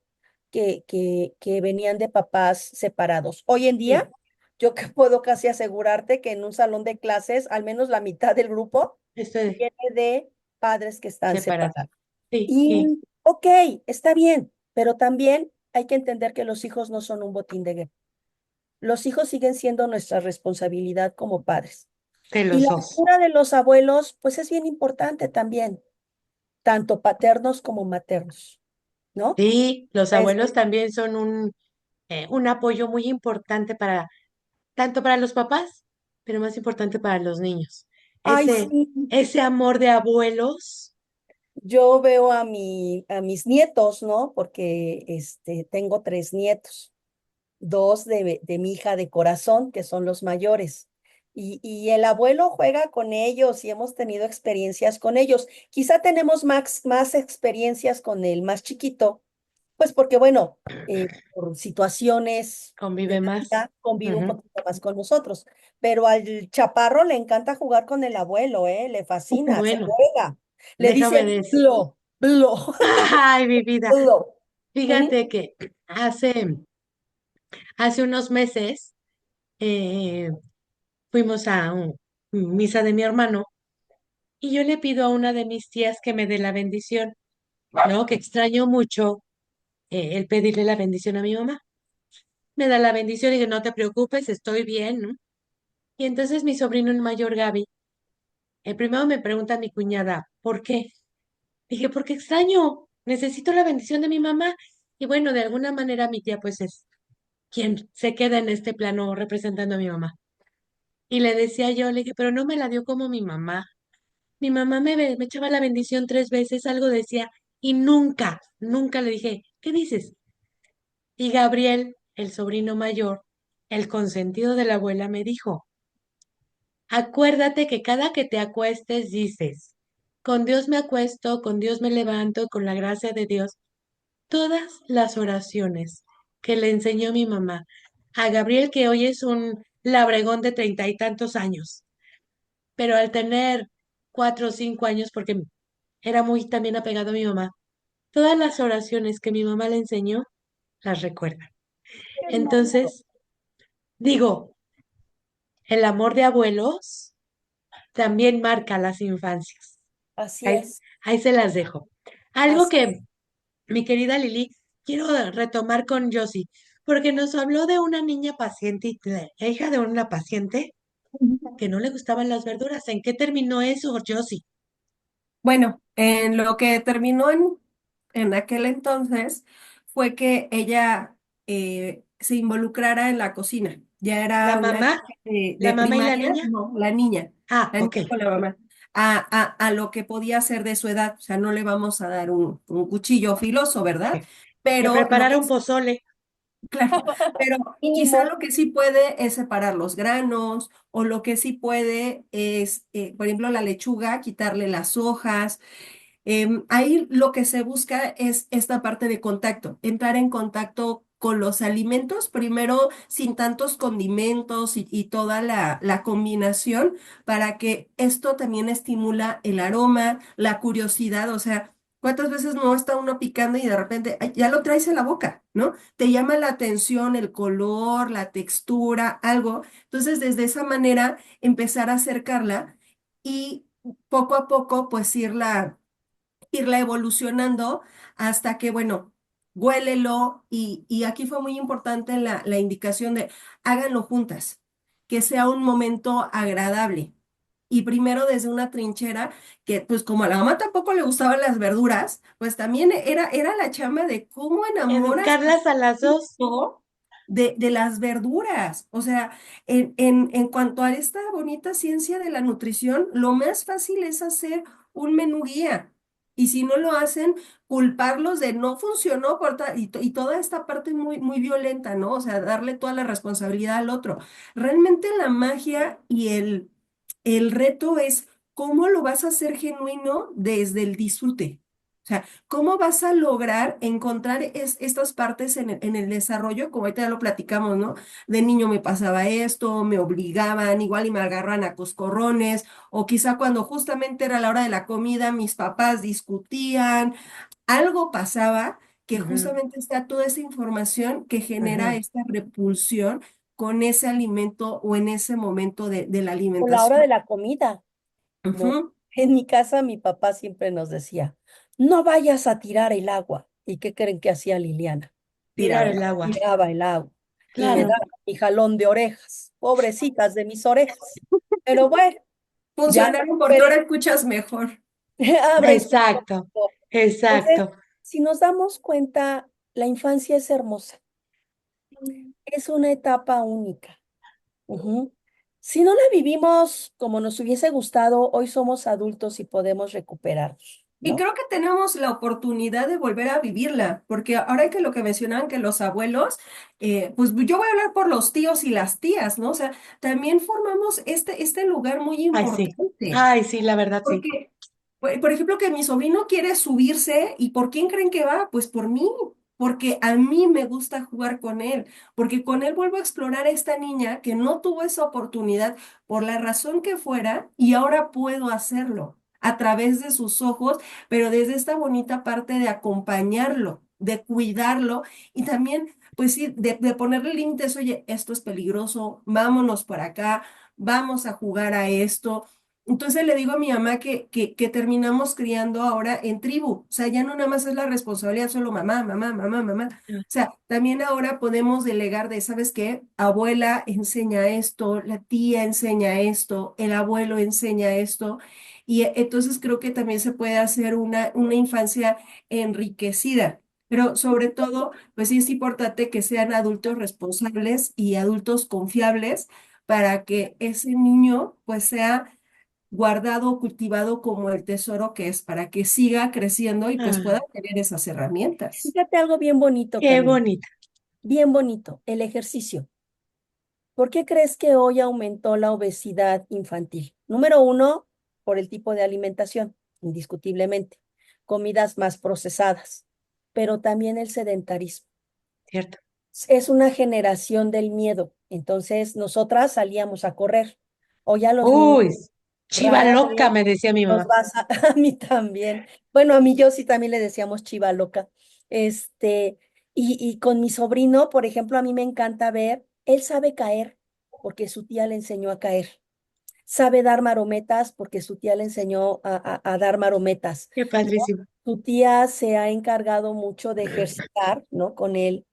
que venían de papás separados. Hoy en sí, día, yo que puedo casi asegurarte que en un salón de clases, al menos la mitad del grupo estoy viene de padres que están separado. separados. Sí, sí, Y, ok, está bien, pero también hay que entender que los hijos no son un botín de guerra. Los hijos siguen siendo nuestra responsabilidad como padres. de Y los la dos. figura de los abuelos, pues es bien importante también, tanto paternos como maternos, ¿no? Sí, los Es, abuelos también son un apoyo muy importante para, tanto para los papás, pero más importante para los niños. ay, Ese, sí, ese amor de abuelos. yo veo a mis nietos, ¿no? Porque tengo tres nietos, dos de mi hija de corazón, que son los mayores. Y el abuelo juega con ellos y hemos tenido experiencias con ellos. Quizá tenemos más experiencias con el más chiquito, Pues porque, bueno, por situaciones de Convive la más. vida, convive un Ujú. poquito más con nosotros. Pero al chaparro le encanta jugar con el abuelo, ¿eh? Le fascina, se Bueno, juega. Le déjame dice, decir. blo, blo, Ay, mi vida. blo. Ujú. Fíjate que hace unos meses eh, fuimos a misa de mi hermano y yo le pido a una de mis tías que me dé la bendición, ¿no? Que extraño mucho el pedirle la bendición a mi mamá. Me da la bendición y digo, no te preocupes, estoy bien, ¿no? Y entonces mi sobrino el mayor, Gaby, primero me pregunta mi cuñada, ¿por qué? Dije, porque extraño, necesito la bendición de mi mamá. Y bueno, de alguna manera mi tía pues es quien se queda en este plano representando a mi mamá. Y le decía yo, le dije, pero no me la dio como mi mamá. Mi mamá me echaba la bendición 3 veces, algo decía, y nunca, nunca le dije, ¿qué dices? Y Gabriel, el sobrino mayor, el consentido de la abuela, me dijo, acuérdate que cada que te acuestes dices, con Dios me acuesto, con Dios me levanto, con la gracia de Dios. Todas las oraciones que le enseñó mi mamá a Gabriel, que hoy es un labregón de 30 y tantos años, pero al tener 4 o 5 años, porque era muy también apegado a mi mamá, todas las oraciones que mi mamá le enseñó, las recuerda. Qué hermoso. Entonces, digo, el amor de abuelos también marca las infancias. Así Ahí, es, ahí se las dejo. Algo así que, es. mi querida Lili, quiero retomar con Josie, porque nos habló de una niña paciente, hija de una paciente que no le gustaban las verduras. ¿En qué terminó eso, Josie? Bueno, en lo que terminó en aquel entonces fue que ella se involucrara en la cocina. Ya ¿La era una niña mamá? ¿La de mamá y la primaria, niña? no, Ah, la niña ok. con la mamá, a lo que podía hacer de su edad. O sea, no le vamos a dar un cuchillo filoso, ¿verdad? Que Pero lo que prepararon pozole. claro, pero quizá Mínimo. lo que sí puede es separar los granos o lo que sí puede es, por ejemplo, la lechuga, quitarle las hojas. Ahí lo que se busca es esta parte de contacto, entrar en contacto con los alimentos, primero sin tantos condimentos y toda la combinación, para que esto también estimula el aroma, la curiosidad, o sea, ¿cuántas veces no está uno picando y de repente ay, ya lo traes en la boca, ¿no? Te llama la atención el color, la textura, algo. Entonces, desde esa manera, empezar a acercarla y poco a poco, pues irla evolucionando hasta que, bueno, huélelo y aquí fue muy importante la indicación de háganlo juntas, que sea un momento agradable. Y primero desde una trinchera que, pues como a la mamá tampoco le gustaban las verduras, pues también era la chamba de cómo enamoras a Educarlas a las tu dos. hijo de las verduras. O sea, en cuanto a esta bonita ciencia de la nutrición, lo más fácil es hacer un menú guía. Y si no lo hacen, culparlos de no funcionó y toda esta parte muy, muy violenta, ¿no? O sea, darle toda la responsabilidad al otro. Realmente la magia y el reto es cómo lo vas a hacer genuino desde el disfrute. O sea, ¿cómo vas a lograr encontrar estas partes en el desarrollo? Como ahorita ya lo platicamos, ¿no? De niño me pasaba esto, me obligaban, igual y me agarran a coscorrones, o quizá cuando justamente era la hora de la comida, mis papás discutían, algo pasaba que Ujú, justamente está toda esa información que genera ujú. esta repulsión con ese alimento o en ese momento de la Por la hora de alimentación. la comida, ¿no? Ujú. En mi casa, mi papá siempre nos decía, no vayas a tirar el agua. ¿Y qué creen que hacía Liliana? Tirar Tiraba el el agua. agua. Tiraba el agua y me Claro. daba mi jalón de orejas, pobrecitas de mis orejas. Pero bueno, ya no Funcionaron porque ahora puede, escuchas mejor. ahora escucho. Exacto. Entonces, Exacto. si nos damos cuenta, la infancia es hermosa, es una etapa única. Ujú. Si no la vivimos como nos hubiese gustado, hoy somos adultos y podemos recuperarnos, Y ¿no? creo que tenemos la oportunidad de volver a vivirla, porque ahora que lo que mencionaban que los abuelos, pues yo voy a hablar por los tíos y las tías, ¿no? O sea, también formamos este lugar muy Ay, sí. importante. Ay, sí, la verdad, sí. Porque, por ejemplo, que mi sobrino quiere subirse y ¿por quién creen que va? Pues por mí, porque a mí me gusta jugar con él, porque con él vuelvo a explorar a esta niña que no tuvo esa oportunidad por la razón que fuera y ahora puedo hacerlo a través de sus ojos, pero desde esta bonita parte de acompañarlo, de cuidarlo y también, pues sí, de ponerle límites, oye, esto es peligroso, vámonos por acá, vamos a jugar a esto. Entonces le digo a mi mamá que terminamos criando ahora en tribu, o sea, ya no nada más es la responsabilidad solo mamá, mamá, mamá, mamá. O sea, también ahora podemos delegar de, ¿sabes qué? Abuela enseña esto, la tía enseña esto, el abuelo enseña esto. Y entonces creo que también se puede hacer una infancia enriquecida. Pero sobre todo, pues sí es importante que sean adultos responsables y adultos confiables para que ese niño pues sea guardado, cultivado como el tesoro que es, para que siga creciendo y pues pueda Ah, tener esas herramientas. Fíjate algo bien bonito, qué Camila. bonito. Bien bonito, el ejercicio. ¿Por qué crees que hoy aumentó la obesidad infantil? Número uno, por el tipo de alimentación, indiscutiblemente. Comidas más procesadas, pero también el sedentarismo. ¿Cierto? Es una generación del miedo. Entonces, nosotras salíamos a correr. Hoy a los niños Uy, chiva rara loca, vez me decía mi los mamá. vas a, a mí también. Bueno, a mí yo sí también le decíamos chiva loca. Este, y con mi sobrino, por ejemplo, a mí me encanta ver, él sabe caer porque su tía le enseñó a caer. Sabe dar marometas porque su tía le enseñó a dar marometas, Qué ¿no? padrísimo. Su tía se ha encargado mucho de ejercitar, ¿no? Con él,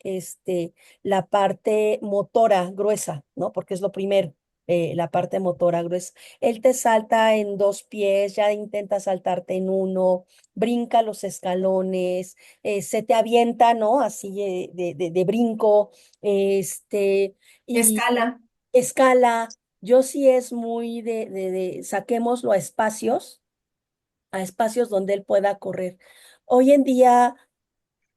la parte motora gruesa, ¿no? Porque es lo primero, la parte motora gruesa. Él te salta en dos pies, ya intenta saltarte en uno, brinca los escalones, se te avienta, ¿no? Así de brinco, y Escala. escala. Yo sí es muy saquémoslo a espacios donde él pueda correr. Hoy en día,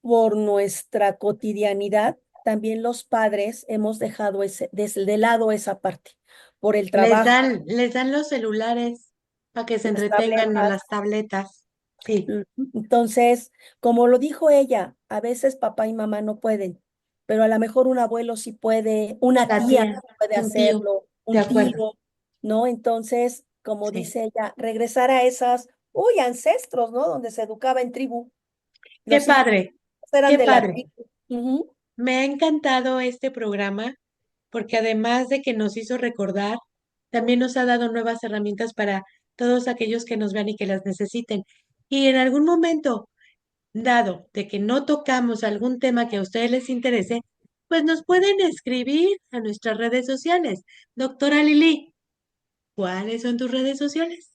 por nuestra cotidianidad, también los padres hemos dejado de lado esa parte, por el trabajo, Les dan los celulares para que se las entretengan o tabletas. las tabletas. Sí, Entonces, como lo dijo ella, a veces papá y mamá no pueden, pero a lo mejor un abuelo sí puede, una la tía tía, sí puede un tío, hacerlo, de un tío, acuerdo. ¿no? Entonces, como Sí. dice ella, regresar a esas, ancestros, ¿no? Donde se educaba en tribu. Qué Los hijos padre, eran qué de la padre. tribu. Ujú. Me ha encantado este programa porque además de que nos hizo recordar, también nos ha dado nuevas herramientas para todos aquellos que nos vean y que las necesiten. Y en algún momento, dado de que no tocamos algún tema que a ustedes les interese, pues nos pueden escribir a nuestras redes sociales. Doctora Lili, ¿cuáles son tus redes sociales?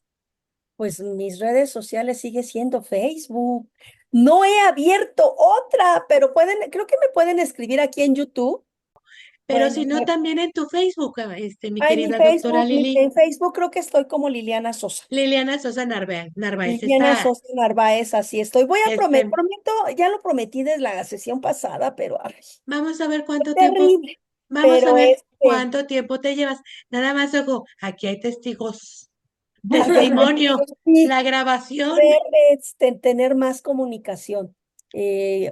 Pues mis redes sociales sigue siendo Facebook. No he abierto otra, pero creo que me pueden escribir aquí en YouTube. Pero Bueno, si no, también en tu Facebook, mi ay, mi querida doctora Facebook, Lili. en Facebook creo que estoy como Liliana Sosa. Liliana Sosa Narváez Liliana está, Sosa Narváez, así estoy. Voy a este, prometo, ya lo prometí desde la sesión pasada, pero ay, vamos a ver qué cuánto tiempo, terrible. vamos a Pero ver cuánto tiempo te llevas. Nada más, ojo, aquí hay testigos, aquí hay testimonio, testigos, sí, la grabación. ver, tener más comunicación,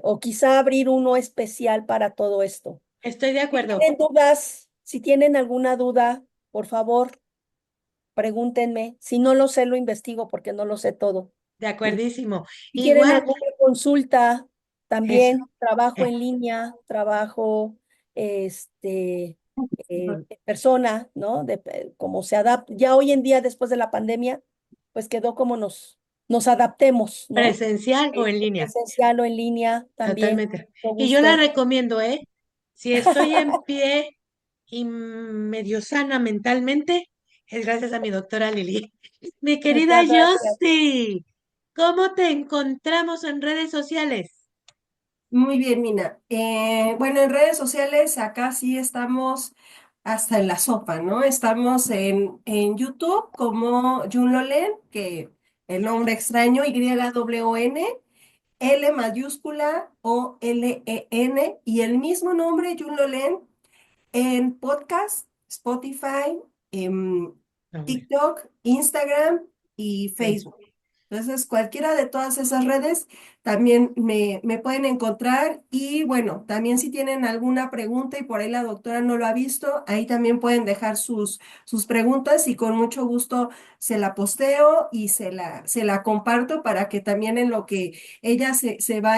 o quizá abrir uno especial para todo esto. Estoy de Si acuerdo, tienen dudas, si tienen alguna duda, por favor, pregúntenme. Si no lo sé, lo investigo porque no lo sé todo. de acuerdísimo. Si quieren Igual, alguna consulta, eso. también trabajo eh, en línea, trabajo en persona, ¿no? Cómo se adapta. Ya hoy en día, después de la pandemia, pues quedó como nos adaptemos, ¿no? presencial o en línea, Presencial o en línea también, totalmente. con Y yo la gusto. recomiendo, ¿eh? Si estoy en pie y medio sana mentalmente, es gracias a mi doctora Lili. Mi querida Muchas gracias. Yossi, ¿cómo te encontramos en redes sociales? Muy bien, Mina. Bueno, en redes sociales acá sí estamos hasta en la sopa, ¿no? Estamos en YouTube como Junlolen, que el nombre extraño, YWN, L mayúscula o Len, y el mismo nombre, Junlolen, en podcast, Spotify, Ah, bueno, TikTok, Instagram y Facebook. Facebook. Entonces, cualquiera de todas esas redes también me pueden encontrar y bueno, también si tienen alguna pregunta y por ahí la doctora no lo ha visto, ahí también pueden dejar sus preguntas y con mucho gusto se la posteo y se la comparto para que también en lo que ella se va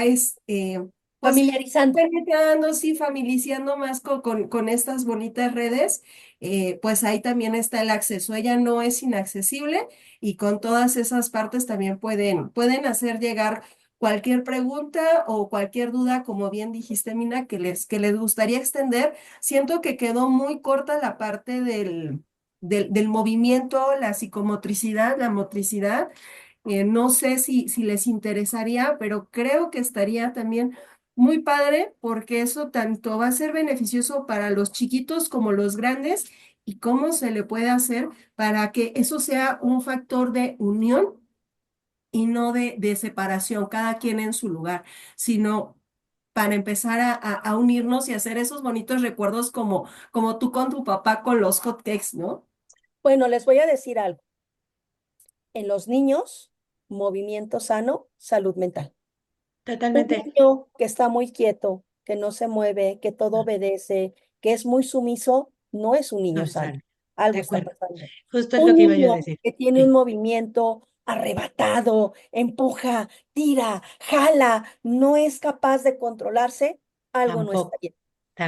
pues Familiarizando. penetrando, sí, familiarizando más con estas bonitas redes, pues ahí también está el acceso. Ella no es inaccesible y con todas esas partes también pueden hacer llegar cualquier pregunta o cualquier duda, como bien dijiste, Mina, que les gustaría extender. Siento que quedó muy corta la parte del movimiento, la psicomotricidad, la motricidad. No sé si les interesaría, pero creo que estaría también muy padre porque eso tanto va a ser beneficioso para los chiquitos como los grandes y cómo se le puede hacer para que eso sea un factor de unión y no de separación, cada quien en su lugar, sino para empezar a unirnos y hacer esos bonitos recuerdos como tú con tu papá con los hotcakes, ¿no? Bueno, les voy a decir algo. En los niños, movimiento sano, salud mental. Un Totalmente. niño que está muy quieto, que no se mueve, que todo obedece, que es muy sumiso, no es un No niño es sano. sano. De Algo está acuerdo. pasando. Justo es lo Un que iba yo a niño decir. que tiene un Sí, movimiento arrebatado, empuja, tira, jala, no es capaz de controlarse, algo no está tampoco. bien.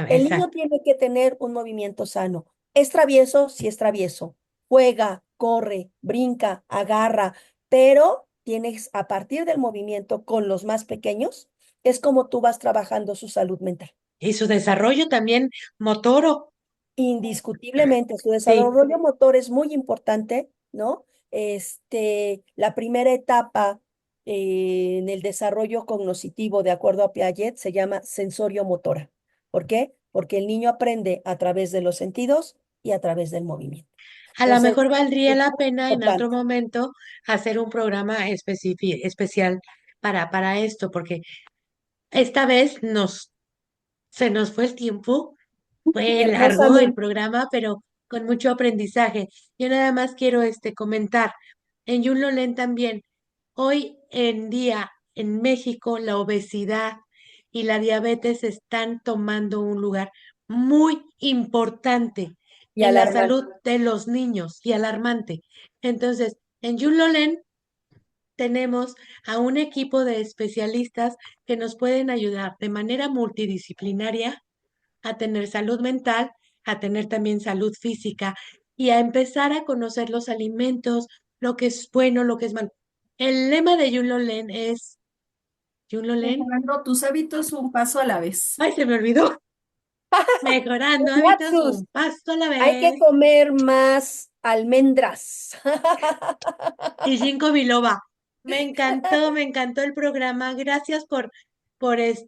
El niño Exacto. tiene que tener un movimiento sano. Es travieso, sí es travieso. Juega, corre, brinca, agarra, pero tienes a partir del movimiento con los más pequeños, es como tú vas trabajando su salud mental. Y su desarrollo también motoro. Indiscutiblemente, su Sí, desarrollo motor es muy importante, ¿no? La primera etapa en el desarrollo cognitivo, de acuerdo a Piaget, se llama sensorio-motora. ¿Por qué? Porque el niño aprende a través de los sentidos y a través del movimiento. a lo Entonces, mejor valdría es la muy pena en otro importante. momento hacer un programa especial para esto, porque esta vez se nos fue el tiempo, fue largo el Hermosamente. programa, pero con mucho aprendizaje. Yo nada más quiero comentar, en Yunlolen también, hoy en día en México la obesidad y la diabetes están tomando un lugar muy importante Y en la alarmante. salud de los niños y alarmante. Entonces, en Yunlolen tenemos a un equipo de especialistas que nos pueden ayudar de manera multidisciplinaria a tener salud mental, a tener también salud física y a empezar a conocer los alimentos, lo que es bueno, lo que es malo. El lema de Yunlolen es, Yunlolen, Mejorando tus hábitos un paso a la vez. ay, se me olvidó, mejorando hábitos Watsus, un paso a la hay que vez. comer más almendras. Y Ginkgo biloba. Me encantó el programa. Gracias por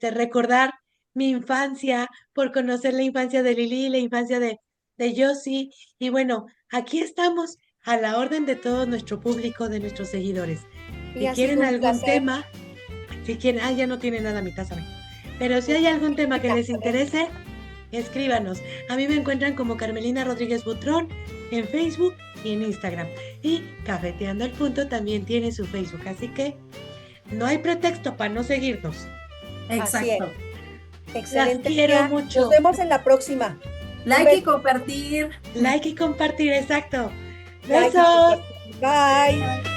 recordar mi infancia, por conocer la infancia de Lili, la infancia de Yossi. Y bueno, aquí estamos a la orden de todo nuestro público, de nuestros seguidores. Y Si ha quieren sido un algún placer. tema, si quieren, ya no tiene nada mi taza. Pero si hay algún tema que les interese, escríbanos. A mí me encuentran como Carmelina Rodríguez Butrón en Facebook y en Instagram. Y Cafeteando al Punto también tiene su Facebook. Así que no hay pretexto para no seguirnos. Así es. Exacto. Las Excelente quiero día. Nos mucho. vemos en la próxima. Un Like y beso. compartir. Like y compartir, exacto. Like y Besos. compartir. Bye.